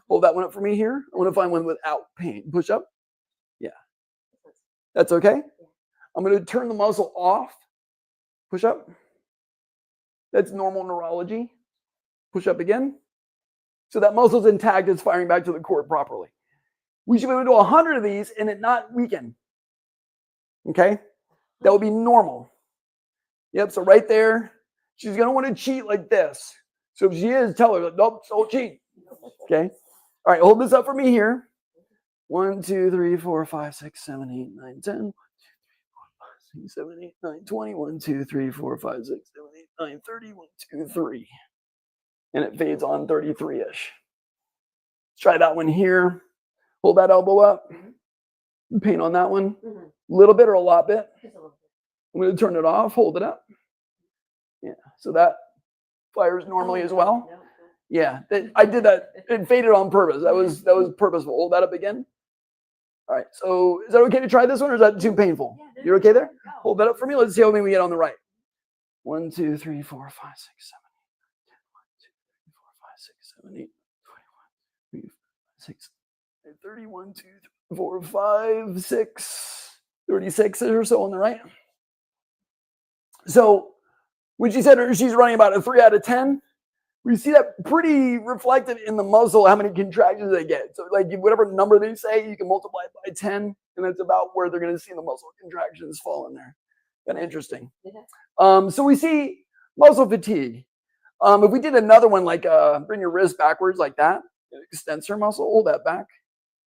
Hold that one up for me here. I want to find one without pain. Push up. Yeah. That's okay? I'm going to turn the muscle off. Push up. That's normal neurology. Push up again. So that muscle's intact. It's firing back to the core properly. We should be able to do 100 of these and it not weaken. Okay? That would be normal. Yep, so right there, she's going to want to cheat like this. So if she is, tell her, nope, don't cheat. Okay? All right, hold this up for me here. 1, 2, 3, 4, 5, 6, 7, 8, 9, 10. 1, 2, 3, 4, 5, 6, 7, 8, 9, 20. 1, 2, 3, 4, 5, 6, 7, 8, 9, 30. 1, 2, 3. and it fades on 33-ish. Let's try that one here. Hold that elbow up. Pain on that one. A little bit or a lot bit. Just a little bit. I'm going to turn it off. Hold it up. Yeah. So that fires normally as well. No, no. Yeah. I did that. It faded on purpose. That was purposeful. Hold that up again. All right. So is that okay to try this one, or is that too painful? Yeah, You're okay there? go. Hold that up for me. Let's see how many we get on the right. 1, 2, 3, 4, 5, 6, 7, 8, 9, 10, 1, 2, 3, 4, 5, 6, 7, 8, 21, 6, 31, 2, 3, 4, 5, 6, 36 or so on the right. So when she said she's running about a 3 out of 10, we see that pretty reflected in the muscle, how many contractions they get. So like whatever number they say, you can multiply it by 10, and that's about where they're going to see the muscle contractions fall in there. Kind of interesting. Yeah. So we see muscle fatigue. If we did another one, like bring your wrist backwards like that, extensor muscle, hold that back.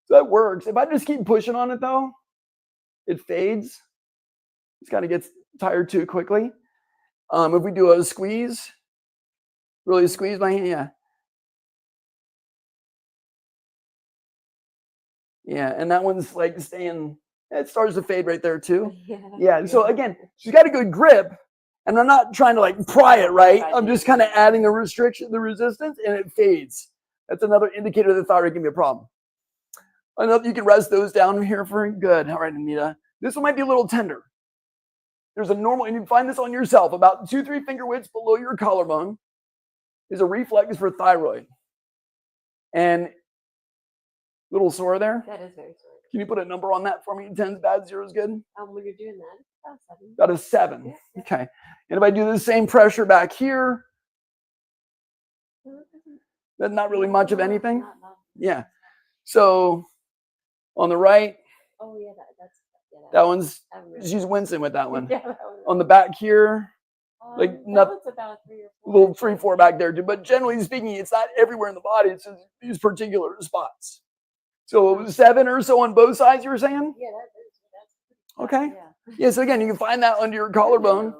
So that works. If I just keep pushing on it though, it fades. It's kind of gets tired too quickly. If we do a squeeze, really squeeze my hand, yeah. Yeah, and that one's like staying, it starts to fade right there too. Yeah, so again, she's got a good grip, and I'm not trying to like pry it, right? I'm just kind of adding the restriction, the resistance, and it fades. That's another indicator that thyroid can be a problem. You can rest those down here for good. All right, Anita. This one might be a little tender. There's a normal, and you can find this on yourself, about 2-3 finger widths below your collarbone is a reflex for thyroid. And little sore there. That is very sore. Can you put a number on that for me? 10's bad, 0's good? When you're doing that, it's about 7. About a 7. Yeah. Okay. And if I do the same pressure back here, that's not really much of anything. Not. Yeah. So on the right, Oh yeah, that's that one's, that one really- she's wincing with that one. Yeah, that one On the back here, like that nothing. one's about 3 or 4. Little 3-4 back there too. But generally speaking, it's not everywhere in the body. It's in these particular spots. So it was 7 or so on both sides, you were saying? Yeah, that's Okay. Yeah. Yeah, so again, you can find that under your collarbone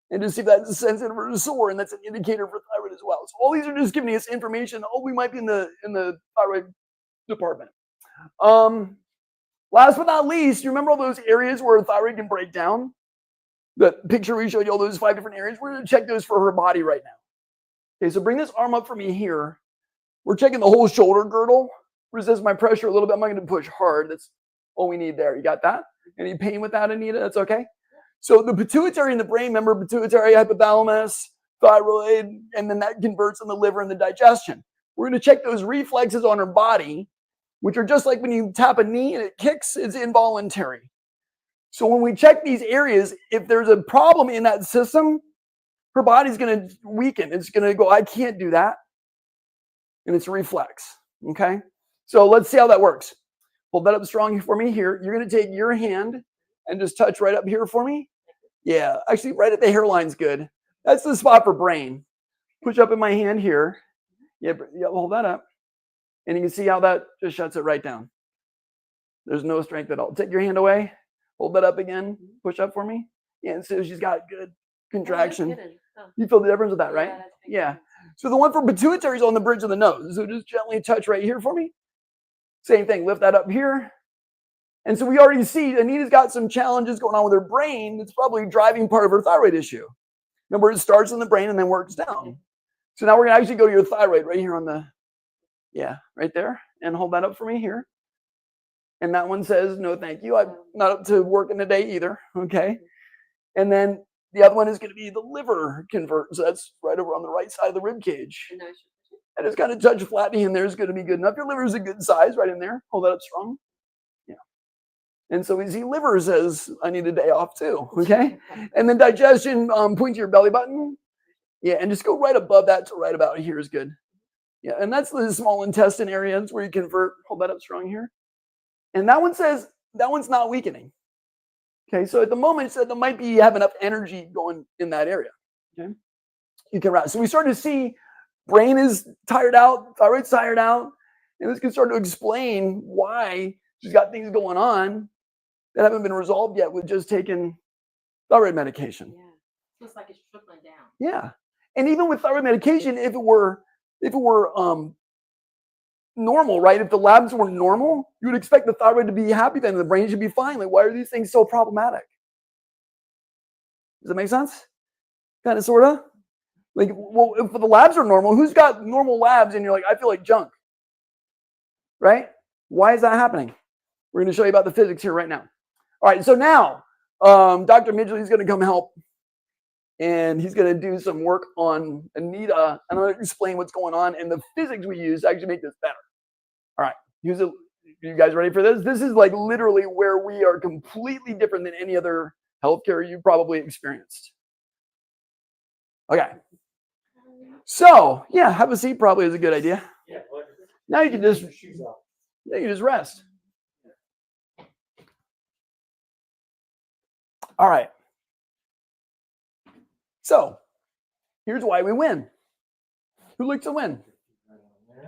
and just see if that's sensitive or sore, and that's an indicator for thyroid as well. So all these are just giving us information. Oh, we might be in the thyroid department. Last but not least, you remember all those areas where thyroid can break down? The picture we showed you, all those 5 different areas. We're going to check those for her body right now. Okay, so bring this arm up for me here. We're checking the whole shoulder girdle. Resist my pressure a little bit. I'm not going to push hard. That's all we need there. You got that? Any pain with that, Anita? That's okay? So the pituitary in the brain, remember pituitary, hypothalamus, thyroid, and then that converts in the liver and the digestion. We're going to check those reflexes on her body, which are just like when you tap a knee and it kicks, it's involuntary. So when we check these areas, if there's a problem in that system, her body's going to weaken. It's going to go, I can't do that. And it's a reflex. Okay? So let's see how that works. Hold that up strong for me here. You're going to take your hand and just touch right up here for me. Yeah, actually right at the hairline's good. That's the spot for brain. Push up in my hand here. Yeah, hold that up. And you can see how that just shuts it right down. There's no strength at all. Take your hand away. Hold that up again. Push up for me. Yeah, and so she's got good contraction. You feel the difference with that, right? Yeah. So the one for pituitary is on the bridge of the nose. So just gently touch right here for me. Same thing. Lift that up here. And so we already see Anita's got some challenges going on with her brain that's probably driving part of her thyroid issue. Remember, it starts in the brain and then works down. So now we're going to actually go to your thyroid right here on the, yeah, right there. And hold that up for me here. And that one says, no, thank you. I'm not up to working today either. Okay. And then the other one is going to be the liver convert. So that's right over on the right side of the rib cage. And it's got to touch flat in there is going to be good enough. Your liver is a good size right in there. Hold that up strong. Yeah. And so we see liver says, I need a day off too. Okay. And then digestion, point to your belly button. Yeah. And just go right above that to right about here is good. Yeah. And that's the small intestine area. That's where you convert. Hold that up strong here. And that one says that one's not weakening. Okay, so at the moment it said there might be you have enough energy going in that area. Okay, you can rest. So we start to see brain is tired out, thyroid's tired out, and this can start to explain why she's got things going on that haven't been resolved yet with just taking thyroid medication. Yeah. Looks like it's trickling down. Yeah, And even with thyroid medication, if it were normal, right? If the labs were normal, you would expect the thyroid to be happy then, and the brain should be fine. Like, why are these things so problematic? Does that make sense? Kind of, sort of. Like, well, if the labs are normal, who's got normal labs and you're like, I feel like junk, right? Why is that happening? We're going to show you about the physics here right now. All right, so now Dr. Midgley is going to come help, and he's going to do some work on Anita, and I'm going to explain what's going on and the physics we use to actually make this better. All right, you guys ready for this? This is like literally where we are completely different than any other healthcare you've probably experienced. Okay. So, yeah, have a seat probably is a good idea. Now you can just rest. All right. So, here's why we win. Who likes to win?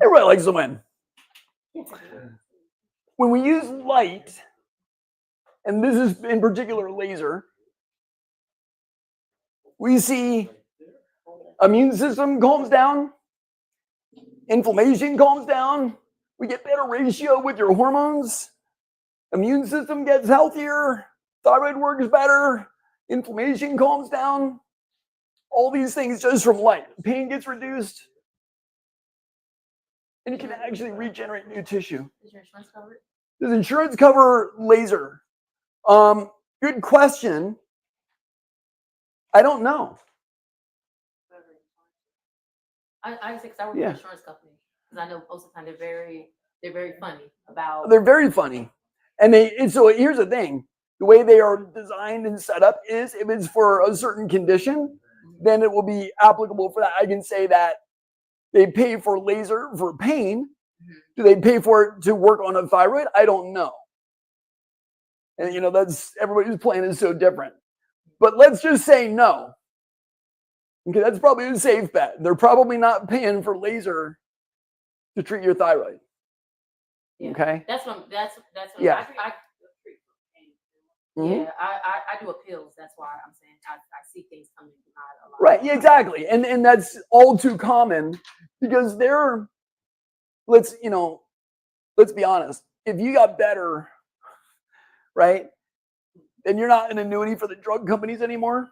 Everybody likes to win. When we use light, and this is in particular laser, we see immune system calms down, inflammation calms down, we get better ratio with your hormones, immune system gets healthier, thyroid works better, inflammation calms down, all these things just from light. Pain gets reduced, and you can actually regenerate new tissue. Is your insurance covered? Does insurance cover laser? Good question. I don't know. I say, 'cause I work with an insurance company, because I know most of the time they're very funny about. They're very funny, and so here's the thing: the way they are designed and set up is, if it's for a certain condition, then it will be applicable for that. I can say that they pay for laser for pain. Do they pay for it to work on a thyroid? I don't know. And that's, everybody's plan is so different. But let's just say no. Okay, that's probably a safe bet. They're probably not paying for laser to treat your thyroid. Yeah. Okay. That's what. Yeah. Yeah, I do appeals. That's why I'm saying I see things coming denied a lot. Right. Yeah, exactly. And that's all too common, because let's be honest. If you got better, right, then you're not an annuity for the drug companies anymore.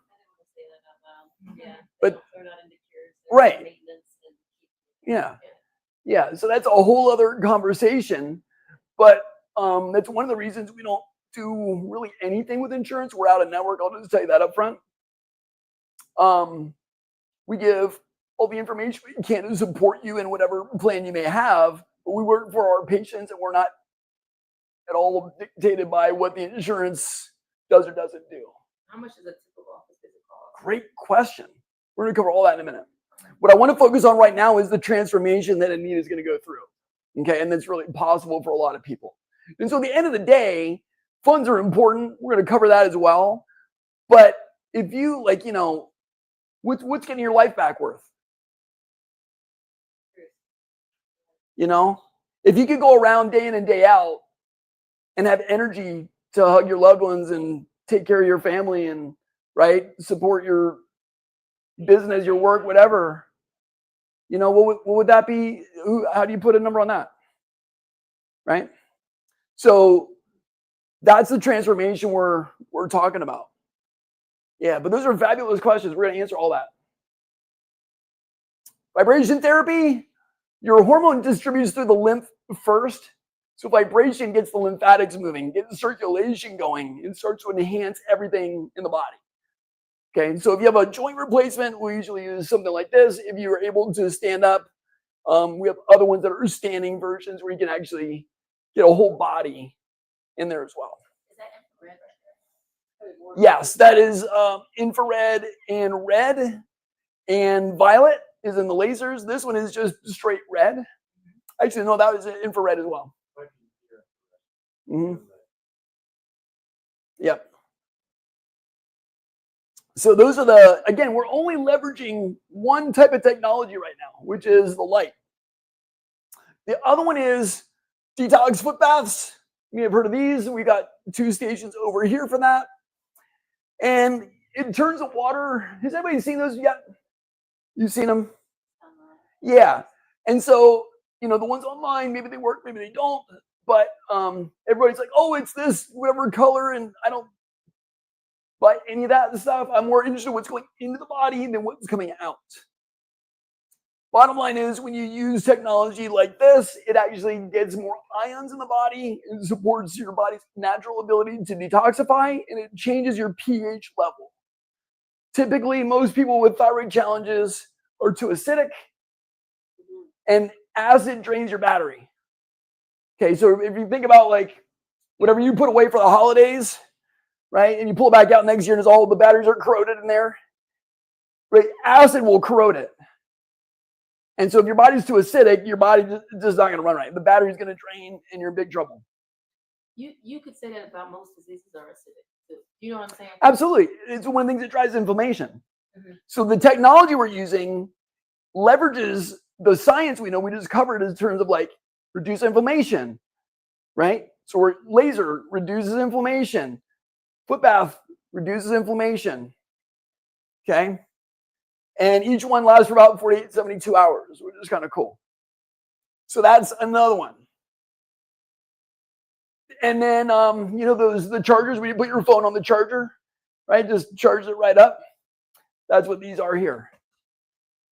Yeah. But They're not into cures. Right. Maintenance and Yeah. So that's a whole other conversation. But that's one of the reasons we don't do really anything with insurance. We're out of network. I'll just tell you that up front. We give all the information we can to support you in whatever plan you may have, but we work for our patients, and we're not at all dictated by what the insurance does or doesn't do. How much is a typical office visit cost? Great question. We're going to cover all that in a minute. What I want to focus on right now is the transformation that Anita is going to go through. Okay, and that's really possible for a lot of people. And so at the end of the day, funds are important. We're going to cover that as well. But if you what's getting your life back worth? If you could go around day in and day out and have energy to hug your loved ones and take care of your family and, right, support your business, your work, whatever, what would that be? How do you put a number on that? Right? So that's the transformation we're talking about. Yeah, but those are fabulous questions. We're going to answer all that. Vibration therapy, your hormone distributes through the lymph first. So vibration gets the lymphatics moving, gets circulation going. It starts to enhance everything in the body. Okay, so if you have a joint replacement, we usually use something like this. If you are able to stand up, we have other ones that are standing versions where you can actually get a whole body in there as well. Is that infrared? Yes, that is infrared and red, and violet is in the lasers. This one is just straight red. Actually, no, that was infrared as well. Yep. So those are again, we're only leveraging one type of technology right now, which is the light. The other one is detox foot baths. You may have heard of these. We got 2 stations over here for that. And in terms of water, has anybody seen those yet? You've seen them? Yeah. And so, you know, the ones online, maybe they work, maybe they don't. But everybody's like, oh, it's this whatever color, and I don't buy any of that stuff. I'm more interested in what's going into the body than what's coming out. Bottom line is, when you use technology like this, it actually gets more ions in the body and supports your body's natural ability to detoxify, and it changes your pH level. Typically, most people with thyroid challenges are too acidic, and acid drains your battery. Okay, so if you think about like whatever you put away for the holidays, right, and you pull it back out next year and it's all the batteries are corroded in there, right? Acid will corrode it. And so if your body's too acidic, your body just not going to run right. The battery's going to drain and you're in big trouble. You could say that about most diseases are acidic too. You know what I'm saying? Absolutely. It's one of the things that drives inflammation. Mm-hmm. So the technology we're using leverages the science we know we just covered in terms of like reduce inflammation, right? So we're laser reduces inflammation. Foot bath reduces inflammation. Okay. And each one lasts for about 48, 72 hours, which is kind of cool. So that's another one. And then, you know, the chargers where you put your phone on the charger, right? Just charge it right up. That's what these are here.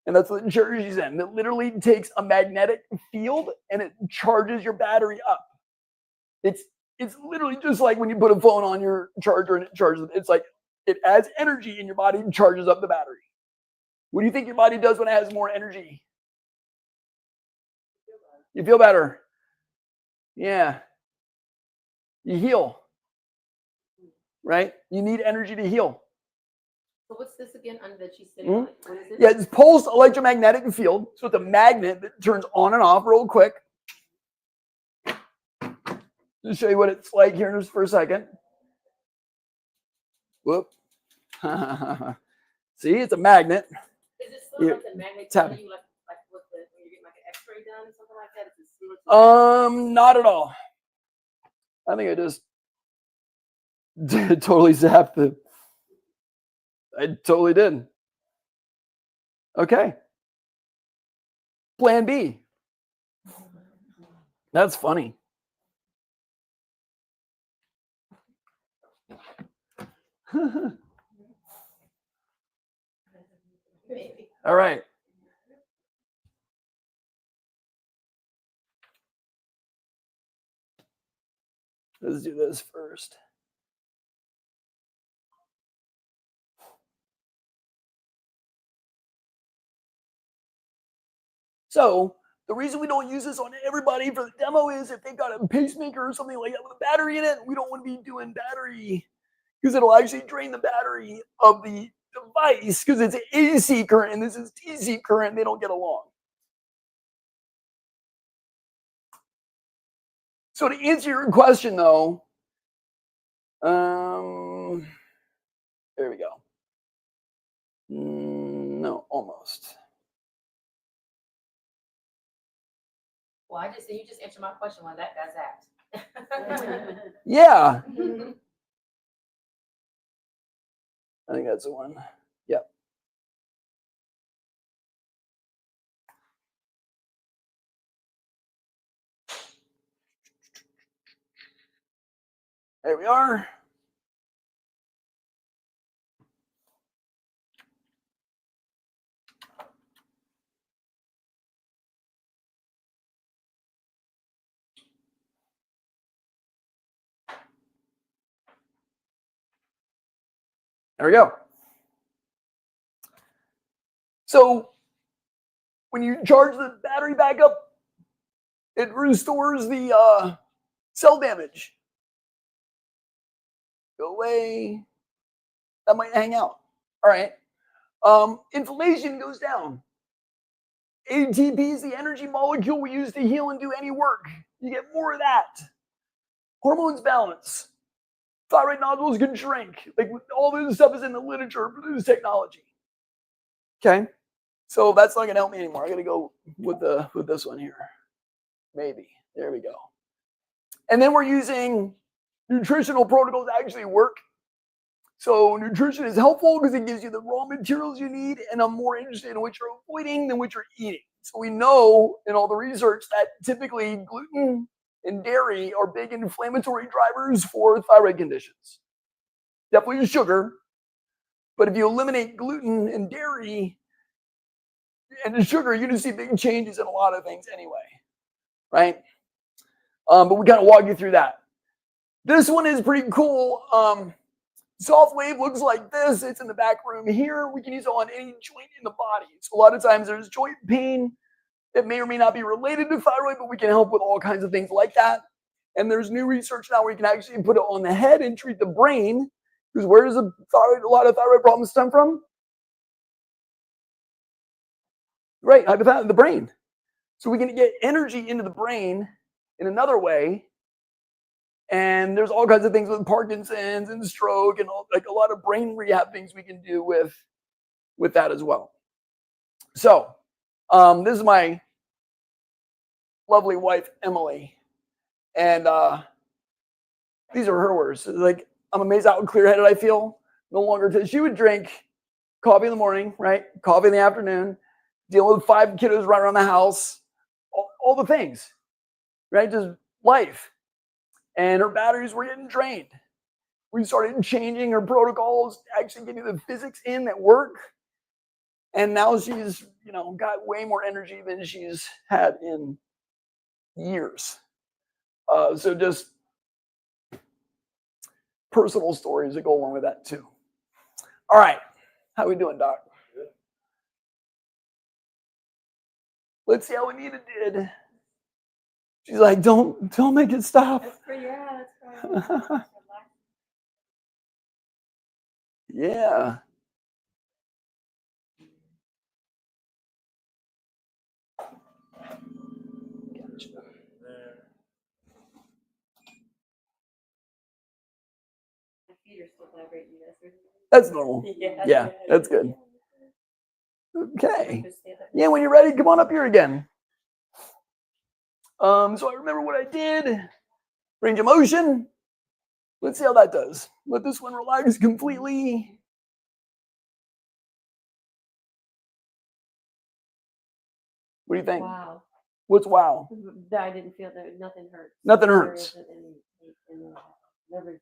And that's what the charger is in. It literally takes a magnetic field and it charges your battery up. It's literally just like when you put a phone on your charger and it charges. It's like it adds energy in your body and charges up the battery. What do you think your body does when it has more energy? You feel better. Yeah. You heal. Right? You need energy to heal. So what's this again under that she's sitting on? What is it? Yeah, it's pulsed electromagnetic field. So it's a magnet that turns on and off real quick. Just show you what it's like here just for a second. Whoop. See, it's a magnet. Is it sort of like the magnet tap. you like with the when you're getting like an X-ray done or something like that? Is it similar to Not at all. I think I just totally zapped it. I totally did. Okay. Plan B. That's funny. All right. Let's do this first. So the reason we don't use this on everybody for the demo is if they've got a pacemaker or something like that with a battery in it, we don't want to be doing battery because it'll actually drain the battery of the device because it's AC current and this is DC current and they don't get along. So to answer your question though, there we go. No, almost. Well, you just answered my question when that got zapped. Yeah. I think that's the one. Yep. There we are. There we go. So when you charge the battery back up, it restores the cell damage. Go away. That might hang out. All right. Inflammation goes down. ATP is the energy molecule we use to heal and do any work. You get more of that. Hormones balance. Thyroid nodules can shrink. Like all this stuff is in the literature for this technology. Okay. So that's not gonna help me anymore. I gotta go with this one here. Maybe. There we go. And then we're using nutritional protocols that actually work. So nutrition is helpful because it gives you the raw materials you need, and I'm more interested in what you're avoiding than what you're eating. So we know in all the research that typically gluten and dairy are big inflammatory drivers for thyroid conditions. Definitely sugar, but if you eliminate gluten and dairy and the sugar, you're going to see big changes in a lot of things anyway, right? But we kind of walk you through that. This one is pretty cool. Soft wave looks like this. It's in the back room here. We can use it on any joint in the body. So a lot of times there's joint pain that may or may not be related to thyroid, but we can help with all kinds of things like that. And there's new research now where you can actually put it on the head and treat the brain. Because where does a lot of thyroid problems stem from? Right, the brain. So we can get energy into the brain in another way. And there's all kinds of things with Parkinson's and stroke and like a lot of brain rehab things we can do with that as well. So this is my lovely wife, Emily. And these are her words. Like, I'm amazed how clear-headed I feel. No longer, she would drink coffee in the morning, right? Coffee in the afternoon, deal with 5 kiddos right around the house, all the things, right? Just life. And her batteries were getting drained. We started changing her protocols, actually getting the physics in that work. And now she's, got way more energy than she's had in years. So just personal stories that go along with that too. All right. How we doing, Doc? Let's see how Anita did. She's like, don't make it stop. That's pretty rad. That's pretty rad. Yeah. Gotcha. My feet are still vibrating. That's normal. Yeah, that's good. Okay. Yeah, when you're ready, come on up here again. So I remember what I did. Range of motion. Let's see how that does. Let this one relax completely. What do you think? Wow. What's wow? I didn't feel that nothing hurts. Nothing There hurts. isn't any never.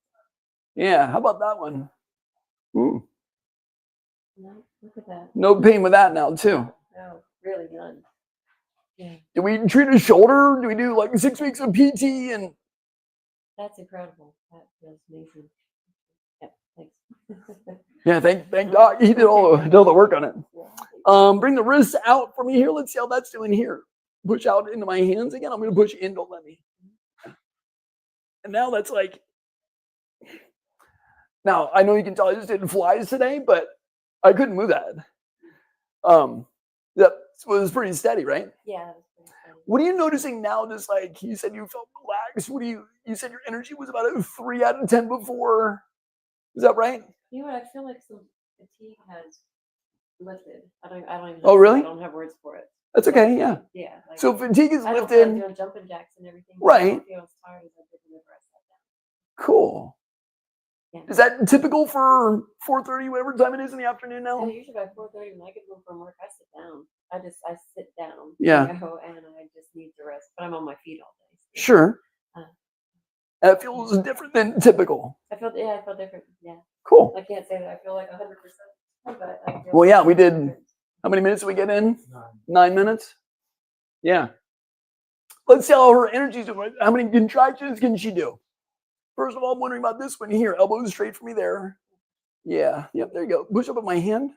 Yeah, how about that one? Ooh. No, look at that. No pain with that now, too. No, really none. Yeah. Did we treat his shoulder? Do we do like 6 weeks of PT? And That's incredible. That feels amazing. Yeah, thanks. yeah, thank Doc. He did all the work on it. Bring the wrists out for me here. Let's see how that's doing here. Push out into my hands again. I'm going to push in. Don't let me. And now that's like. Now I know you can tell I just did flies today, but I couldn't move that. That was pretty steady, right? Yeah, that was pretty funny. What are you noticing now? Just like you said, you felt relaxed. You said your energy was about a 3 out of 10 before. Is that right? You know what? I feel like some fatigue has lifted. I don't even. Oh, really? I don't have words for it. That's okay. Yeah. Yeah. Like, So fatigue is I don't feel like lifted. doing jumping jacks and everything. Right. I don't feel as tired as I did whenever I sat down. Cool. Yeah. Is that typical for 4:30, whatever time it is in the afternoon Yeah, now? usually by 4:30 when I get home from work, I sit down. I sit down. Yeah. And I just need to rest. But I'm on my feet all day. So. Sure. Uh, That feels different than typical. I feel different. Yeah. Cool. I can't say that I feel like 100%, but I feel Well, yeah, we did. different. How many minutes did we get in? 9 minutes? Yeah. Let's see how her energy's doing. How many contractions can she do? First of all, I'm wondering about this one here. Elbows straight for me there. Yeah. Yep, there you go. Push up on my hand.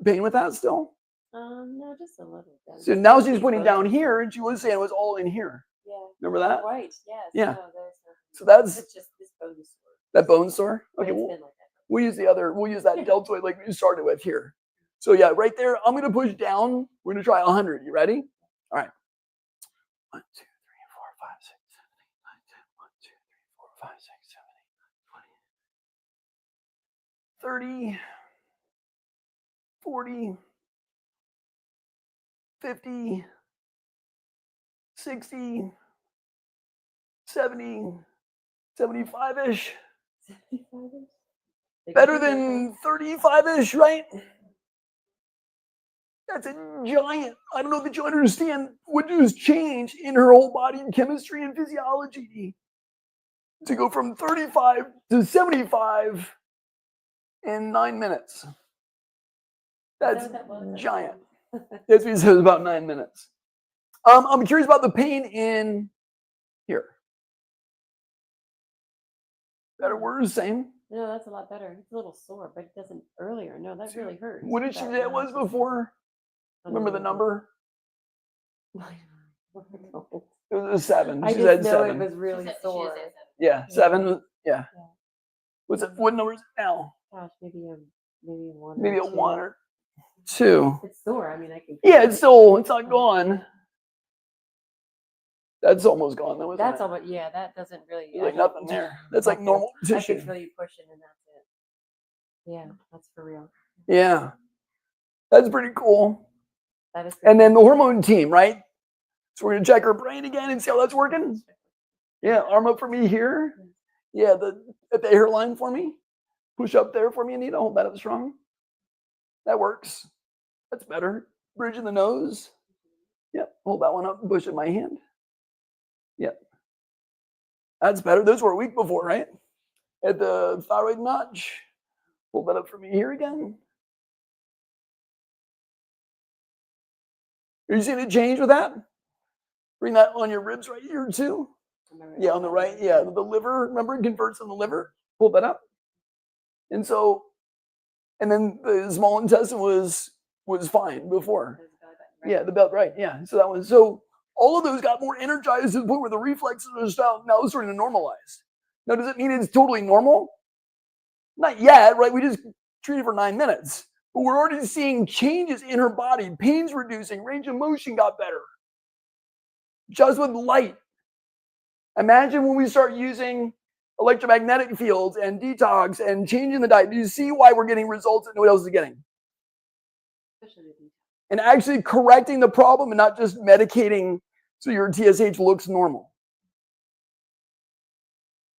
Pain with that still? No, just a little. So now she's putting down here, and she was saying it was all in here. Yeah. Remember that? Right. Yes. Yeah. No, there's So that's it's just this bone sore. that bone sore. Okay, It's we'll been like that. we'll use that deltoid like we started with here. So yeah, right there, I'm gonna push down. We're gonna try 100. You ready? All right. 1, 2, 3, 4, 5, 6, 7, 8, 9, 10. 1, 2, 3, 4, 5, 6, 7, 8, 9, 20. 30, 40, 50, 60, 70, 75-ish. They can Better do than 35-ish, right? That's a giant. I don't know that you understand what just changed in her whole body and chemistry and physiology to go from 35 to 75 in 9 minutes. That's what that was? giant. That's what he says, about 9 minutes. I'm curious about the pain in here. Better, worse, same. No, that's a lot better. It's a little sore, but it doesn't earlier. No, that really hurts. What did she That say it was before? I don't Remember the know. number? I It was a 7. I She just said know 7. it was She really said- she sore. said Yeah, 7. Yeah. Yeah. What's it? What number is it now? Gosh, maybe a 1. Maybe or a 2. 1 or 2. It's sore. I mean, I can. Yeah, feel it's it. still, it's not gone. That's almost gone though, isn't That's it? all. But yeah, that doesn't really. There's like I nothing there. That's like normal I can tissue. feel you pushing, and that's it. Yeah, that's for real. Yeah. That's pretty cool. That is. And then the hormone team, right? So we're gonna check her brain again and see how that's working. Yeah, arm up for me here. Yeah, at the hairline for me. Push up there for me, Anita. Hold that up strong. That works. That's better. Bridge in the nose. Yep. Hold that one up and push in my hand. Yep. That's better. Those were a week before, right? At the thyroid notch. Hold that up for me here again. Are you seeing a change with that? Bring that on your ribs right here too. Yeah, on the right. Yeah, the liver. Remember, it converts on the liver. Pull that up. And so, and then the small intestine was fine before. Yeah, the belt, right? Yeah. So that was so. All of those got more energized to the point where the reflexes are now starting to normalize. Now, does it mean it's totally normal? Not yet, right? We just treated for 9 minutes, but we're already seeing changes in her body. Pain's reducing, range of motion got better. Just with light. Imagine when we start using electromagnetic fields and detox and changing the diet. Do you see why we're getting results that nobody else is getting? And actually correcting the problem and not just medicating so your TSH looks normal.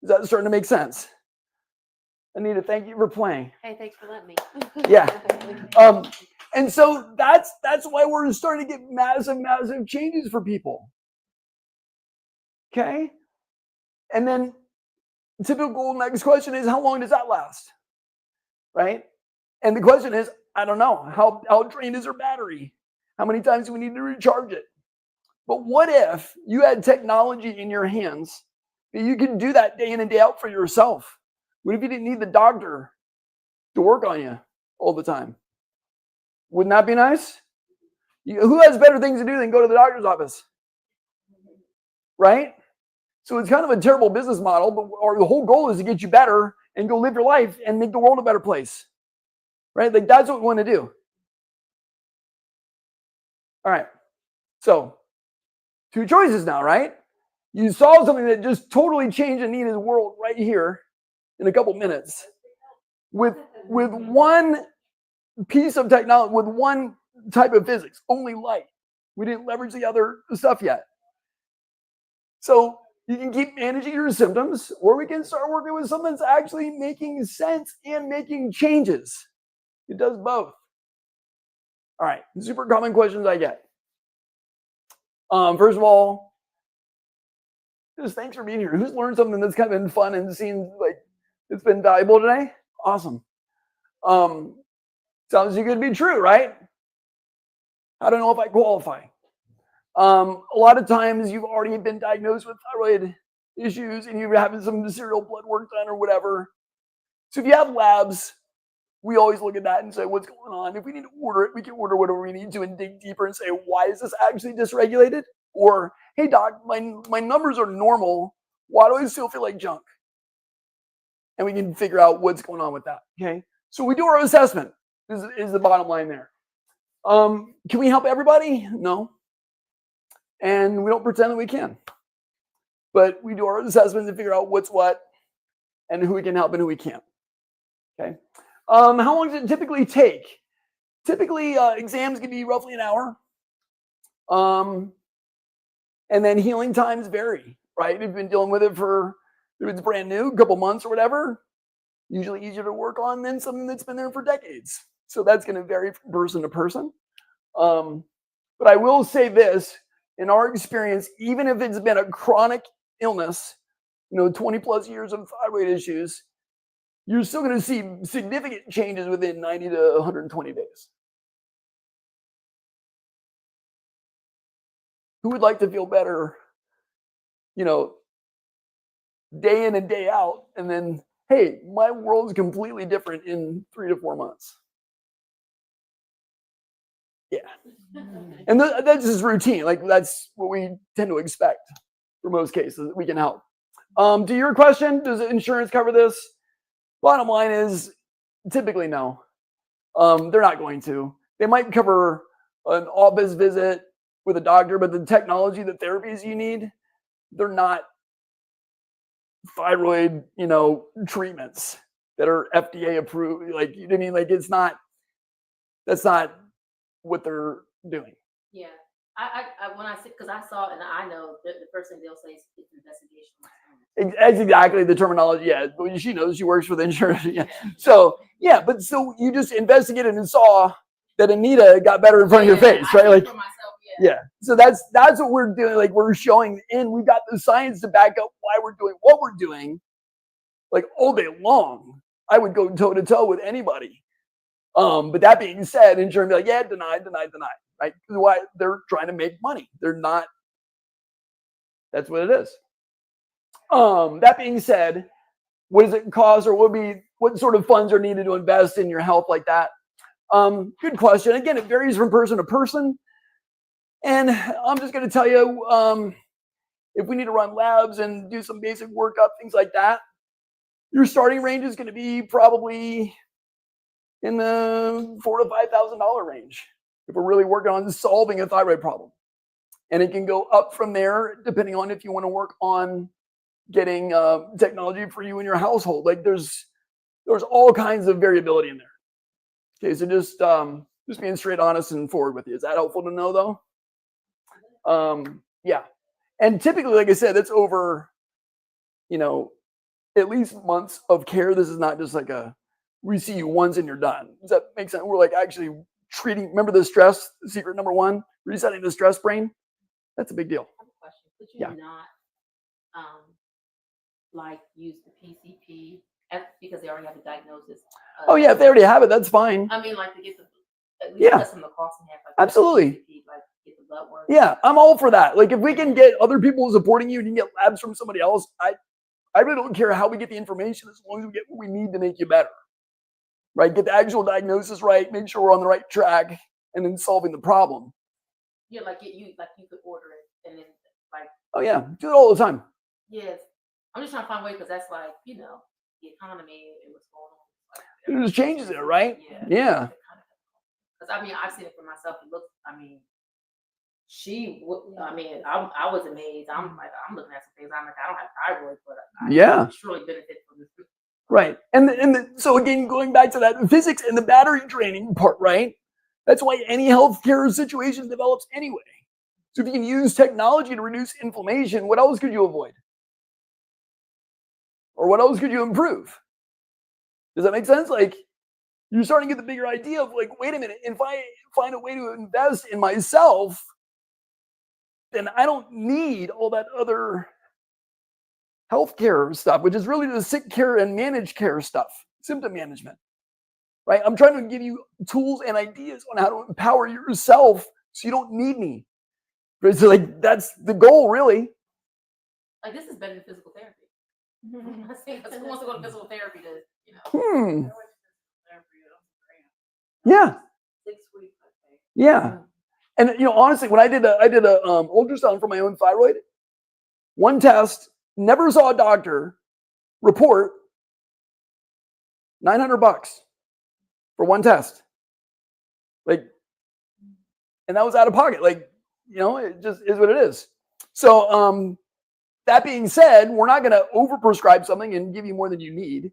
Is that starting to make sense? Anita, thank you for playing. Hey, thanks for letting me. Yeah. And so that's why we're starting to get massive changes for people. Okay? And then typical next question is, how long does that last? Right? And the question is, I don't know. How drained is her battery? How many times do we need to recharge it? But what if you had technology in your hands that you could do that day in and day out for yourself? What if you didn't need the doctor to work on you all the time? Wouldn't that be nice? Who has better things to do than go to the doctor's office? Right? So it's kind of a terrible business model, but or the whole goal is to get you better and go live your life and make the world a better place. Right? Like that's what we want to do. All right. So 2 choices now, right? You saw something that just totally changed Anita's world right here in a couple minutes with one piece of technology, with one type of physics, only light. We didn't leverage the other stuff yet. So you can keep managing your symptoms, or we can start working with something that's actually making sense and making changes. It does both. All right, super common questions I get. First of all, just thanks for being here. Who's learned something that's kind of been fun and seems like it's been valuable today? Awesome. Sounds too good to be true, right? I don't know if I qualify. A lot of times you've already been diagnosed with thyroid issues and you're having some serial blood work done or whatever. So if you have labs, we always look at that and say, what's going on? If we need to order it, we can order whatever we need to and dig deeper and say, why is this actually dysregulated? Or, hey doc, my numbers are normal. Why do I still feel like junk? And we can figure out what's going on with that. Okay. So we do our assessment is the bottom line there. Can we help everybody? No. And we don't pretend that we can. But we do our assessment to figure out what's what and who we can help and who we can't. Okay. How long does it typically take? Typically, exams can be roughly an hour. And then healing times vary, right? If you've been dealing with it for, if it's brand new, a couple months or whatever, usually easier to work on than something that's been there for decades. So that's going to vary from person to person. But I will say this, in our experience, even if it's been a chronic illness, 20 plus years of thyroid issues, you're still going to see significant changes within 90 to 120 days. Who would like to feel better, day in and day out, and then, hey, my world's completely different in 3 to 4 months? Yeah. And that's just routine. Like, that's what we tend to expect for most cases. We can help. To your question, does insurance cover this? Bottom line is typically no. They're not going to. They might cover an office visit with a doctor, but the technology, the therapies you need, they're not thyroid, treatments that are FDA approved. Like, you know what I mean? Like, that's not what they're doing. Yeah. I when I see, because I saw and I know that the first thing they'll say is it's investigation. That's exactly the terminology. Yeah, she knows, she works for the insurance. Yeah. So yeah, but so you just investigated and saw that Anita got better in front of your face, right? I Like, for myself, yeah. So that's what we're doing. Like, we're showing, and we've got the science to back up why we're doing what we're doing. Like, all day long, I would go toe to toe with anybody. But that being said, insurance be like, yeah, denied, right? Why? They're trying to make money. They're not. That's what it is. That being said, what does it cost, or what sort of funds are needed to invest in your health like that? Good question. Again, it varies from person to person. And I'm just going to tell you, if we need to run labs and do some basic workup, things like that, your starting range is going to be probably in the $4,000 to $5,000 range if we're really working on solving a thyroid problem. And it can go up from there depending on if you want to work on getting technology for you in your household. Like, there's all kinds of variability in there. Okay, so just being straight, honest, and forward with you. Is that helpful to know, though? Yeah. And typically, like I said, it's over, at least months of care. This is not just like we see you once and you're done. Does that make sense? We're like actually treating, remember the stress, secret number one, resetting the stress brain? That's a big deal. I have a question. Could you not like use the PCP because they already have the diagnosis? Oh yeah, if they already have it, that's fine. I mean, like, to get at least cut some of the costs in half. Like, absolutely. PCP, like, get the blood work. Yeah, I'm all for that. Like, if we can get other people supporting you and you can get labs from somebody else, I really don't care how we get the information as long as we get what we need to make you better. Right? Get the actual diagnosis right, make sure we're on the right track, and then solving the problem. Yeah, like you could order it and then like. Oh yeah, do it all the time. Yes, I'm just trying to find a way because that's like, the economy and what's going on. Like, there's changes there, right? Yeah. Because I mean, I've seen it for myself. It looks. I mean, I was amazed. I'm looking at some things. I'm like, I don't have thyroid, but I surely benefit from this. Right. And so again, going back to that physics and the battery training part, right? That's why any healthcare situation develops anyway. So if you can use technology to reduce inflammation, what else could you avoid? Or what else could you improve? Does that make sense? Like, you're starting to get the bigger idea of like, wait a minute, if I find a way to invest in myself, then I don't need all that other healthcare stuff, which is really the sick care and managed care stuff, symptom management, right? I'm trying to give you tools and ideas on how to empower yourself so you don't need me. But it's like, that's the goal, really. Like, this is better than physical therapy. I think who wants to go to physical therapy to, Yeah. 6 weeks, I think. Yeah. And honestly, when I did a ultrasound for my own thyroid, one test, never saw a doctor, report $900 for one test. Like, and that was out of pocket. Like, it just is what it is. So that being said, we're not going to overprescribe something and give you more than you need.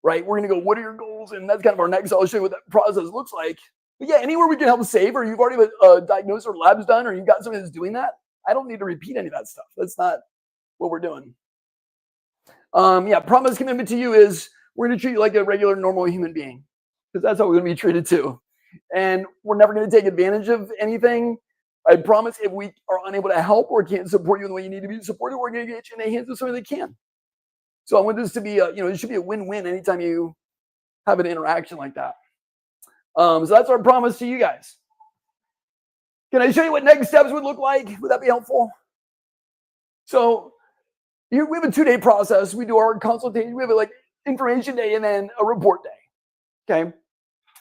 Right? We're going to go, what are your goals? And that's kind of our next. I'll show you what that process looks like. But yeah, anywhere we can help save, or you've already have a diagnosis or labs done, or you've got somebody that's doing that, I don't need to repeat any of that stuff. That's not what we're doing. Promise commitment to you is we're going to treat you like a regular, normal human being, because that's how we're going to be treated too. And we're never going to take advantage of anything. I promise if we are unable to help or can't support you in the way you need to be supported, we're going to get you in the hands of somebody that can. So I want this to be it should be a win-win anytime you have an interaction like that. So that's our promise to you guys. Can I show you what next steps would look like? Would that be helpful? So here we have a 2-day process. We do our consultation. We have a information day and then a report day. Okay.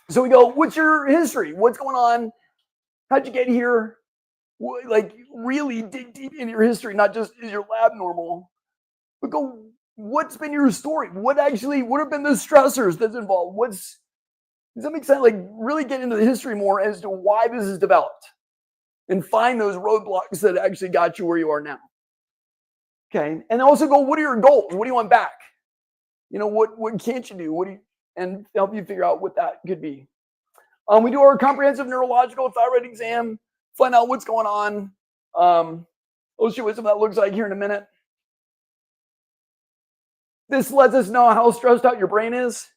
So we go, what's your history? What's going on? How'd you get here? Really dig deep into your history, not just is your lab normal, but go, what's been your story? What have been the stressors that's involved? Does that make sense? Really get into the history more as to why this is developed and find those roadblocks that actually got you where you are now. Okay. And also go, what are your goals? What do you want back? What can't you do? And help you figure out what that could be. We do our comprehensive neurological thyroid exam, find out what's going on. I'll show you what some of that looks like here in a minute. This lets us know how stressed out your brain is.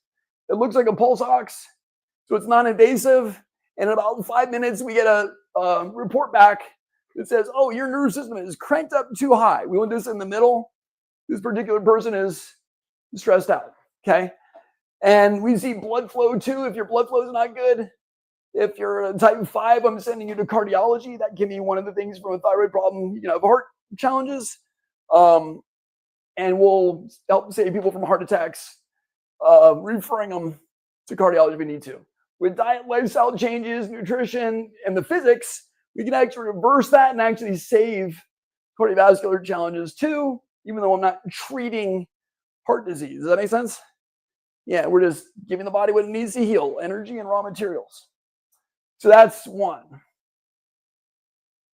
It looks like a pulse ox, so it's non-invasive. And in about 5 minutes, we get a report back that says, oh, your nervous system is cranked up too high. We want this in the middle. This particular person is stressed out, okay? And we see blood flow too. If your blood flow is not good, if you're a type 5, I'm sending you to cardiology. That can be one of the things from a thyroid problem. You can have heart challenges. And we'll help save people from heart attacks, referring them to cardiology if we need to. With diet, lifestyle changes, nutrition, and the physics, we can actually reverse that and actually save cardiovascular challenges too, even though I'm not treating heart disease. Does that make sense? Yeah, we're just giving the body what it needs to heal, energy and raw materials. So that's one.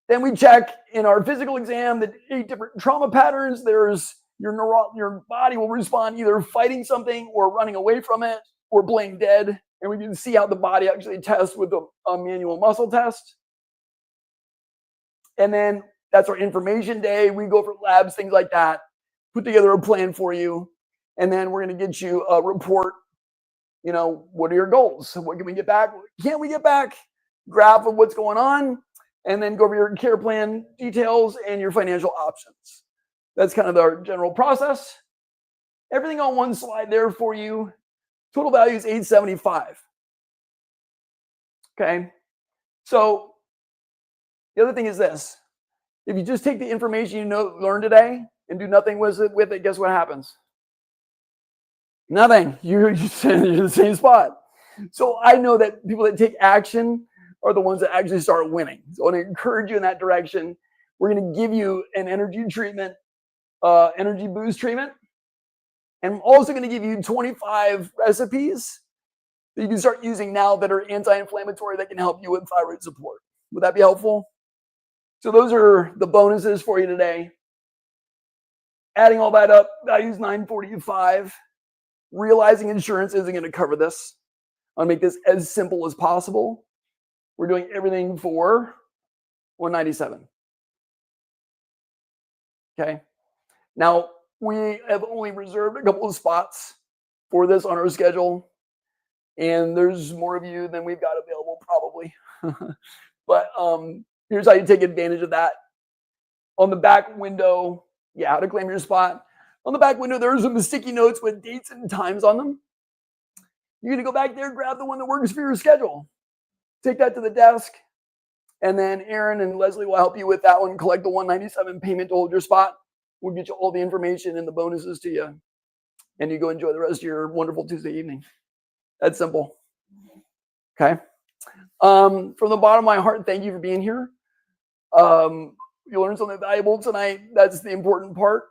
Then we check in our physical exam the 8 different trauma patterns. There's your body will respond either fighting something or running away from it or playing dead. And we can see how the body actually tests with a manual muscle test. And then that's our information day. We go for labs, things like that, put together a plan for you. And then we're going to get you a report. What are your goals? What can we get back? What can't we get back? Graph of what's going on. And then go over your care plan details and your financial options. That's kind of our general process. Everything on one slide there for you. Total value is $875. Okay. So the other thing is this. If you just take the information you learned today and do nothing with it, guess what happens? Nothing. You're in the same spot. So I know that people that take action are the ones that actually start winning. So I want to encourage you in that direction. We're going to give you an energy treatment, energy boost treatment. And I'm also going to give you 25 recipes that you can start using now that are anti-inflammatory that can help you with thyroid support. Would that be helpful? So those are the bonuses for you today. Adding all that up, values $945. Realizing insurance isn't going to cover this. I'll make this as simple as possible. We're doing everything for $197. Okay. Now, we have only reserved a couple of spots for this on our schedule. And there's more of you than we've got available probably. But here's how you take advantage of that. On the back window, how to claim your spot. On the back window, there's some sticky notes with dates and times on them. You're going to go back there, grab the one that works for your schedule. Take that to the desk. And then Aaron and Leslie will help you with that one. Collect the $197 payment to hold your spot. We'll get you all the information and the bonuses to you. And you go enjoy the rest of your wonderful Tuesday evening. That's simple. Okay. From the bottom of my heart, thank you for being here. You learned something valuable tonight. That's the important part.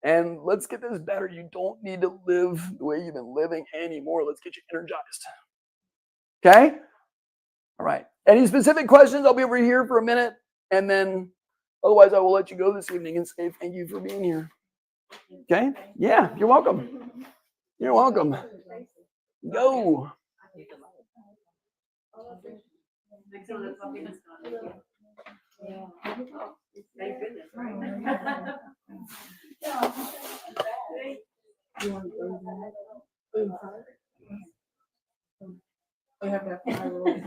And let's get this better. You don't need to live the way you've been living anymore. Let's get you energized. Okay? All right. Any specific questions? I'll be over here for a minute. And then otherwise, I will let you go this evening and say thank you for being here. Okay? Yeah, you're welcome. You're welcome. Go. Thank goodness, right? We have that thyroid.